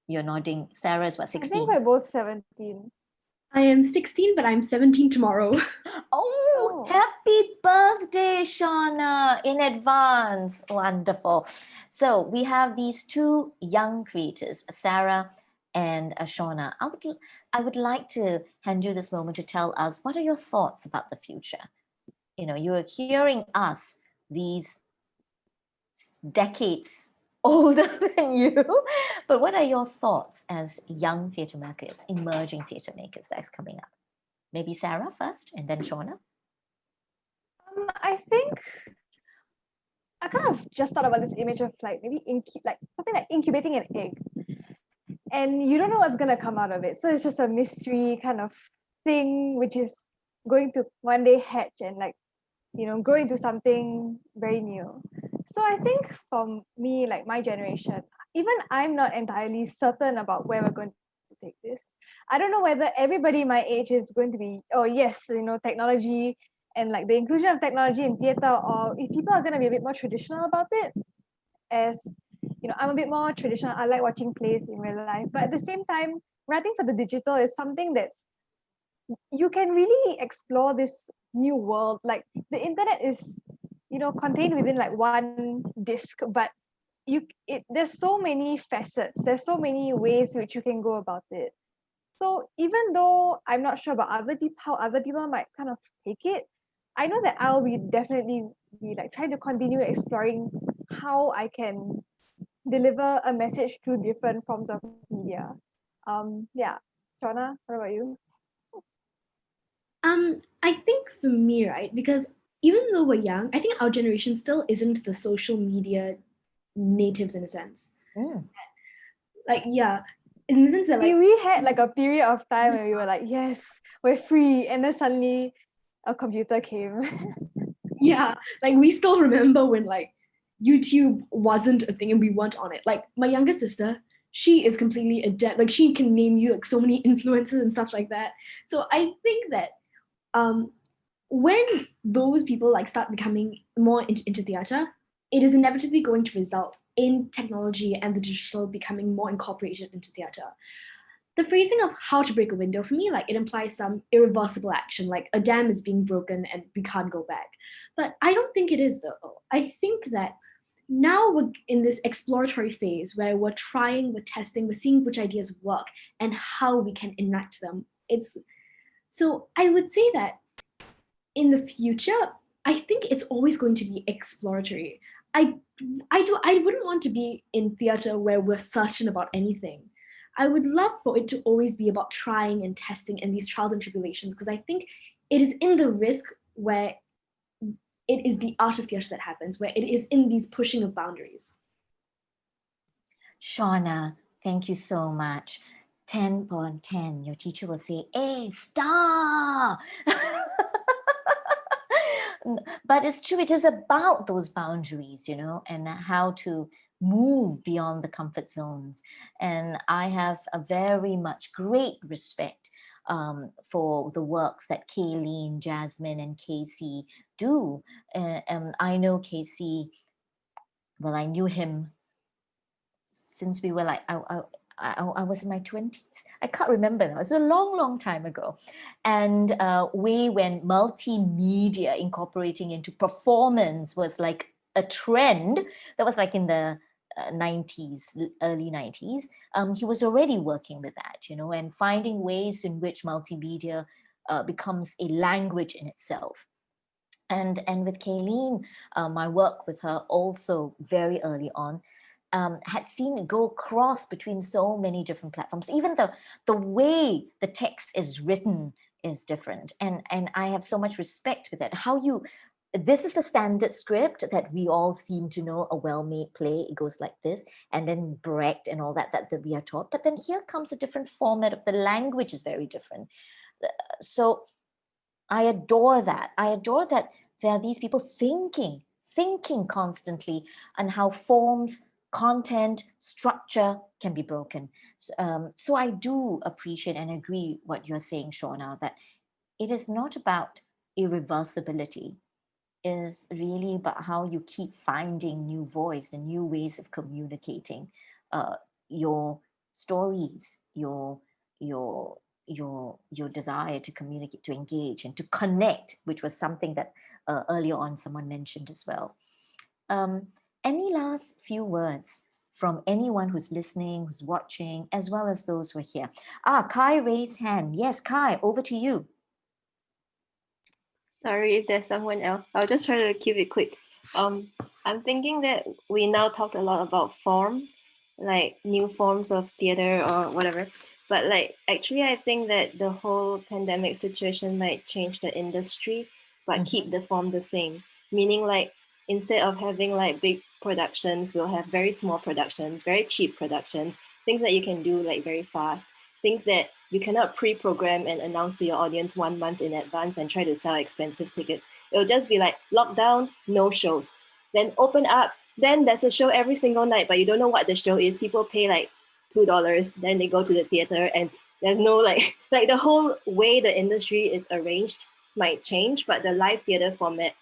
You're nodding. Sarah is what, 16? I think we're both 17. I am 16, but I'm 17 tomorrow. Oh, happy birthday, Shauna, in advance. Wonderful. So we have these 2 young creators, Sarah and Shauna. I would like to hand you this moment to tell us, what are your thoughts about the future? You know, you're hearing us, these decades older than you, But what are your thoughts as young theatre makers, emerging theatre makers that's coming up? Maybe Sarah first and then Shauna? I think I kind of just thought about this image of like maybe like something like incubating an egg, and you don't know what's gonna come out of it. So it's just a mystery kind of thing, which is going to one day hatch and like grow into something very new. So I think for me, like my generation, even I'm not entirely certain about where we're going to take this. I don't know whether everybody my age is going to be, oh yes, technology and like the inclusion of technology in theatre, or if people are going to be a bit more traditional about it. As I'm a bit more traditional. I like watching plays in real life, but at the same time, writing for the digital is something that's you can really explore this new world. Like the internet is contained within like one disk, but there's so many facets, there's so many ways which you can go about it. So even though I'm not sure about how other people might kind of take it, I know that I'll be definitely be like trying to continue exploring how I can deliver a message through different forms of media. Yeah, Shauna, what about you? I think for me, right, because even though we're young, I think our generation still isn't the social media natives in a sense. Like, yeah, in the sense that like we had like a period of time where we were like, yes, we're free, and then suddenly a computer came. Yeah, like we still remember when like YouTube wasn't a thing and we weren't on it. Like my younger sister, she is completely adept. Like she can name you like so many influencers and stuff like that. So I think that when those people like start becoming more into theatre, it is inevitably going to result in technology and the digital becoming more incorporated into theatre. The phrasing of how to break a window for me, like it implies some irreversible action, like a dam is being broken and we can't go back. But I don't think it is though. I think that now we're in this exploratory phase where we're trying, we're testing, we're seeing which ideas work and how we can enact them. So I would say that in the future, I think it's always going to be exploratory. I wouldn't want to be in theatre where we're certain about anything. I would love for it to always be about trying and testing and these trials and tribulations, because I think it is in the risk where it is the art of theatre that happens, where it is in these pushing of boundaries. Shauna, thank you so much. 10/10, your teacher will say, "A star." But it's true, it is about those boundaries, and how to move beyond the comfort zones. And I have a very much great respect for the works that Kaylene, Jasmine, and Casey do. I know Casey, well, I knew him since we were like, I was in my 20s. I can't remember now. It was a long, long time ago. And way when multimedia incorporating into performance was like a trend. That was like in the 90s, early 90s. He was already working with that, and finding ways in which multimedia becomes a language in itself. And with Kaylene, my work with her also very early on, had seen it go across between so many different platforms. Even the way the text is written is different. And I have so much respect with that. This is the standard script that we all seem to know, a well-made play. It goes like this, and then Brecht and all that we are taught. But then here comes a different format of the language is very different. So I adore that. I adore that there are these people thinking constantly on how forms, content, structure can be broken. So I do appreciate and agree what you're saying, Shauna, that it is not about irreversibility. It is really about how you keep finding new voice and new ways of communicating your stories, your desire to communicate, to engage, and to connect, which was something that earlier on someone mentioned as well. Any last few words from anyone who's listening, who's watching, as well as those who are here? Kai raised hand. Yes, Kai, over to you. Sorry if there's someone else. I'll just try to keep it quick. I'm thinking that we now talked a lot about form, like new forms of theater or whatever. But like actually I think that the whole pandemic situation might change the industry but keep the form the same. Meaning like instead of having like big productions, we'll have very small productions, very cheap productions, things that you can do like very fast, things that you cannot pre-program and announce to your audience 1 month in advance and try to sell expensive tickets. It'll just be like lockdown, no shows. Then open up, then there's a show every single night, but you don't know what the show is. People pay like $2, then they go to the theater, and there's no like like the whole way the industry is arranged might change, but the live theater format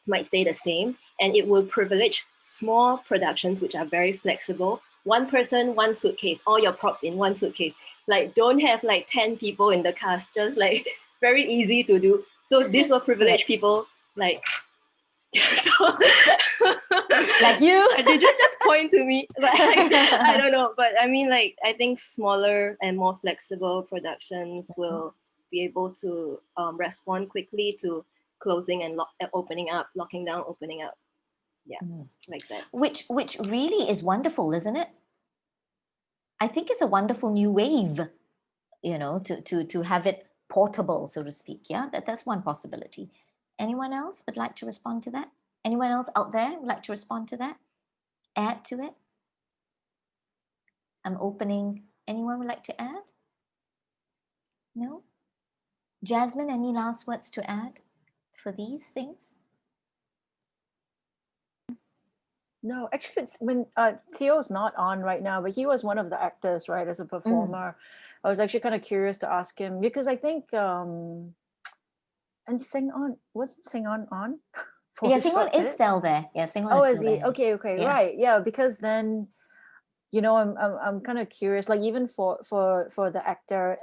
might stay the same, and it will privilege small productions which are very flexible. One person, one suitcase, all your props in one suitcase. Like don't have like 10 people in the cast, just like very easy to do. So this will privilege people like so, like you. Did you just point to me? But I don't know. But I mean, like I think smaller and more flexible productions will be able to respond quickly to closing and opening up, locking down, opening up. Yeah, like that. Which really is wonderful, isn't it? I think it's a wonderful new wave, you know, to have it portable, so to speak. Yeah, that's one possibility. Anyone else would like to respond to that? Anyone else out there would like to respond to that? Add to it? I'm opening. Anyone would like to add? No? Jasmine, any last words to add for these things? No, actually, when Theo's not on right now, but he was one of the actors, right, as a performer. I was actually kind of curious to ask him because I think, and wasn't Seong on? Yeah, Seong is still there. Yeah, Seong is still there. Okay, Yeah. right. Yeah, because then, you know, I'm kind of curious, like even for the actor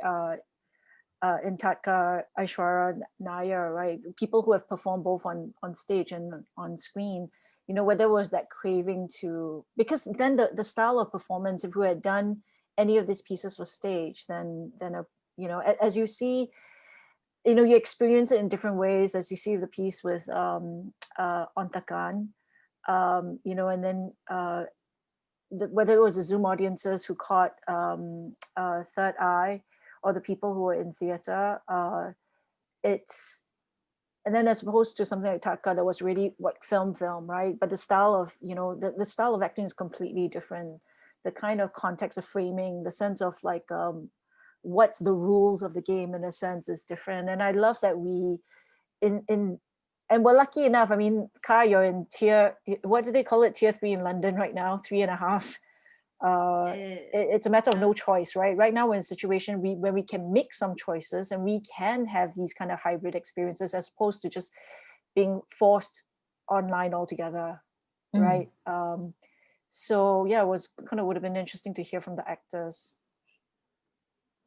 in Tatka, Aishwarya Nair, right? People who have performed both on stage and on screen, you know, whether it was that craving to, because then the style of performance, if we had done any of these pieces for stage, then you know, as you see, you know, you experience it in different ways, as you see the piece with Ontakan, you know, and then whether it was the Zoom audiences who caught Third Eye or the people who were in theater, it's, and then as opposed to something like Tatka that was really what film, right? But the style of, you know, the style of acting is completely different. The kind of context of framing, the sense of like, what's the rules of the game in a sense is different. And I love that we, and we're lucky enough. I mean, Kai, you're in what do they call it? Tier 3 in London right now, 3.5. It's a matter of no choice, right? Right now we're in a situation where we can make some choices and we can have these kind of hybrid experiences as opposed to just being forced online altogether, right? So yeah, it was kind of would have been interesting to hear from the actors.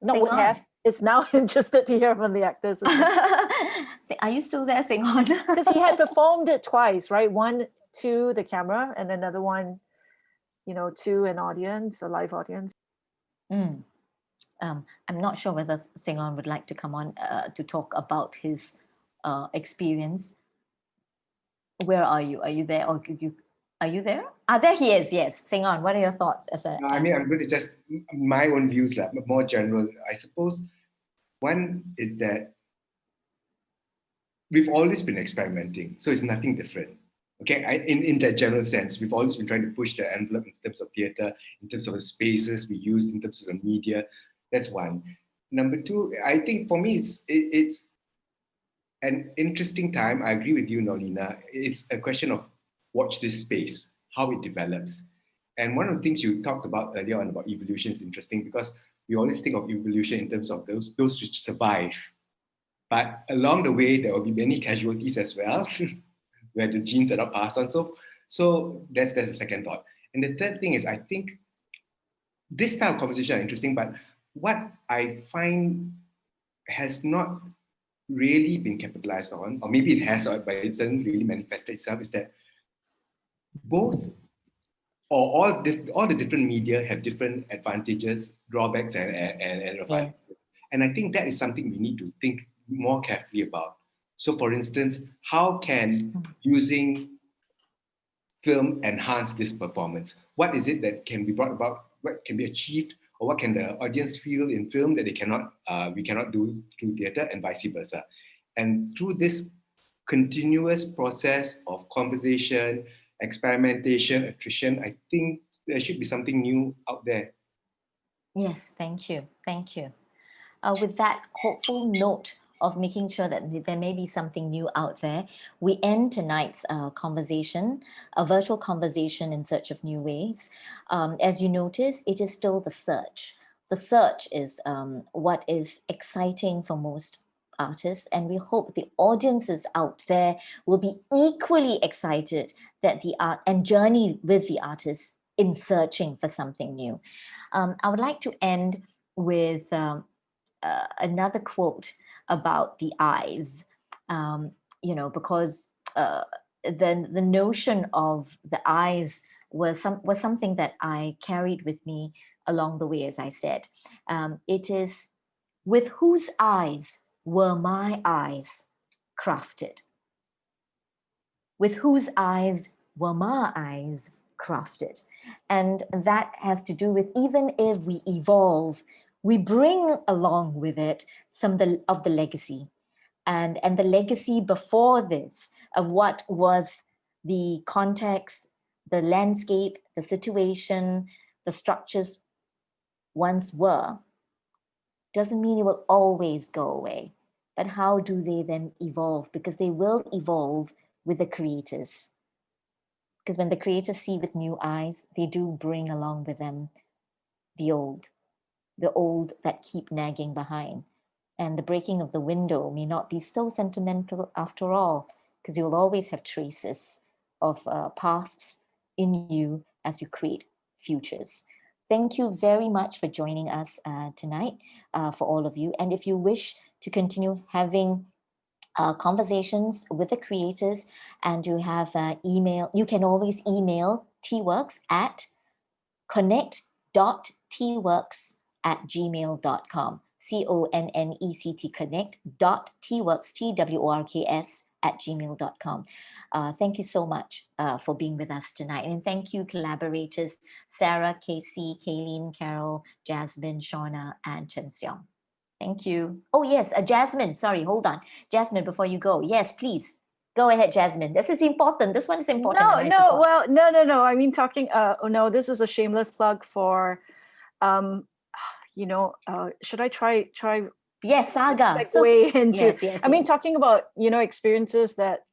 Not would have. It's now interested to hear from the actors. Are you still there, Seong? Because he had performed it twice, right? One to the camera and another one, you know, to an audience, a live audience. I'm not sure whether Seong would like to come on to talk about his experience. Where are you? Are you there? Or are you there? There he is. Yes, Seong, what are your thoughts as a? No, I mean, I'm going to just my own views, like more general. I suppose one is that we've always been experimenting, so it's nothing different. Okay, in that general sense, we've always been trying to push the envelope in terms of theatre, in terms of the spaces we use, in terms of the media. That's one. Number two, I think for me, it's an interesting time. I agree with you, Noorlinah. It's a question of watch this space, how it develops. And one of the things you talked about earlier on about evolution is interesting because we always think of evolution in terms of those which survive. But along the way, there will be many casualties as well, where the genes are not passed on. So that's the second thought. And the third thing is, I think this style of conversation are interesting, but what I find has not really been capitalized on, or maybe it has, but it doesn't really manifest itself, is that both or all the different media have different advantages, drawbacks, and advantages. And I think that is something we need to think more carefully about. So for instance, how can using film enhance this performance? what is it that can be brought about, what can be achieved, or what can the audience feel in film that they cannot, we cannot do through theatre, and vice versa. And through this continuous process of conversation, experimentation, attrition, I think there should be something new out there. Yes, thank you. Thank you. With that hopeful note of making sure that there may be something new out there, we end tonight's conversation, a virtual conversation in search of new ways. As you notice, it is still the search. The search is what is exciting for most artists, and we hope the audiences out there will be equally excited that the art and journey with the artists in searching for something new. I would like to end with another quote about the eyes, because the notion of the eyes was something that I carried with me along the way, as I said. It is, with whose eyes were my eyes crafted? With whose eyes were my eyes crafted? And that has to do with, even if we evolve, we bring along with it some of the legacy, and the legacy before this of what was the context, the landscape, the situation, the structures once were, doesn't mean it will always go away. But how do they then evolve? Because they will evolve with the creators. Because when the creators see with new eyes, they do bring along with them the old that keep nagging behind. And the breaking of the window may not be so sentimental after all, because you will always have traces of pasts in you as you create futures. Thank you very much for joining us tonight, for all of you. And if you wish to continue having conversations with the creators, and you have email, you can always email tworks at connect.tworks@gmail.com. CONNECT connect.tworks TWORKS@gmail.com. Thank you so much for being with us tonight, and thank you, collaborators Sarah, Casey, Kaylene, Carol, Jasmine, Shauna, and Chen Seong. Thank you. Oh yes, Jasmine, sorry, hold on. Jasmine, before you go, yes, please. Go ahead, Jasmine. This is important. This one is important. No, I mean, this is a shameless plug for, should I try? Yes, Saga. Yes. I mean, talking about, experiences that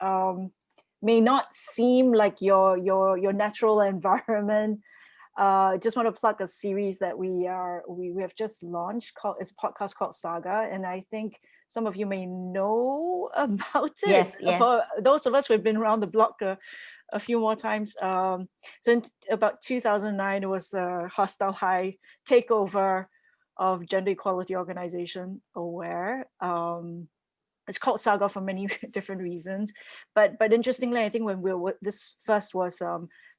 may not seem like your natural environment. Just want to plug a series that we have just launched. It's a podcast called Saga, and I think some of you may know about it. Yes. For those of us who have been around the block a few more times. So in about 2009, it was a hostile high takeover of gender equality organization Aware. It's called Saga for many different reasons, but interestingly, I think when this first was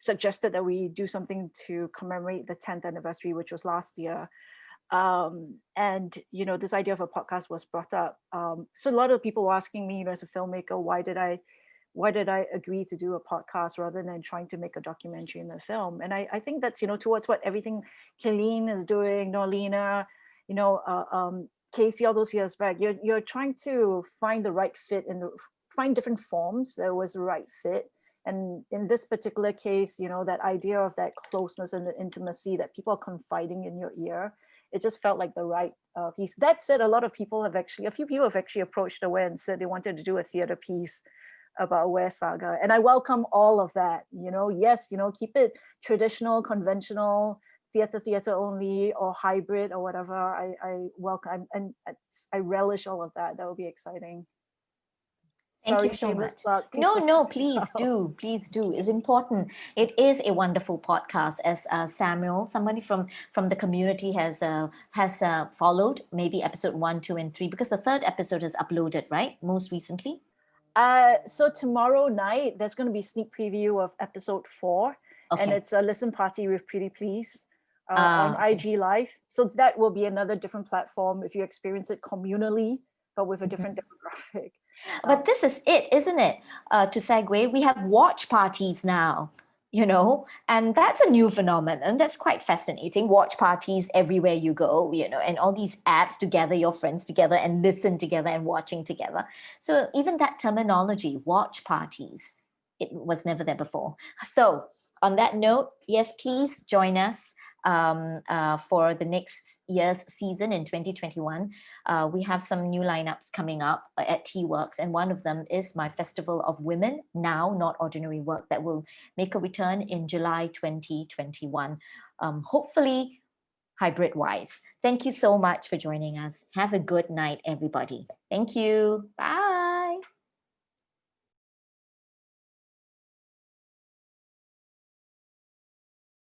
suggested that we do something to commemorate the 10th anniversary, which was last year, and this idea of a podcast was brought up. So a lot of people were asking me, as a filmmaker, why did I agree to do a podcast rather than trying to make a documentary in the film? And I think that's towards what everything Kaylene is doing, Noorlinah, Casey, all those years back, you're trying to find the right fit find different forms that was the right fit. And in this particular case, that idea of that closeness and the intimacy that people are confiding in your ear, it just felt like the right piece. That said, a few people have actually approached Aware and said they wanted to do a theater piece about Aware Saga. And I welcome all of that. Yes, keep it traditional, conventional, theater only, or hybrid, or whatever. I welcome, and I relish all of that. That would be exciting. Thank you so much. No, please do. It's important. It is a wonderful podcast, as Samuel, somebody from the community, has followed maybe episode 1, 2, and 3, because the third episode is uploaded, right? Most recently. So tomorrow night there's going to be a sneak preview of episode 4, and it's a listen party with Pretty Please. On IG Live. So that will be another different platform if you experience it communally, but with a different demographic. But this is it, isn't it? To segue, we have watch parties now. and that's a new phenomenon. That's quite fascinating. Watch parties everywhere you go, and all these apps to gather your friends together and listen together and watching together. So even that terminology, watch parties, it was never there before. So on that note, yes, please join us for the next year's season in 2021. We have some new lineups coming up at T-Works, and one of them is my Festival of Women, Now Not Ordinary Work, that will make a return in July 2021, hopefully hybrid-wise. Thank you so much for joining us. Have a good night, everybody. Thank you. Bye.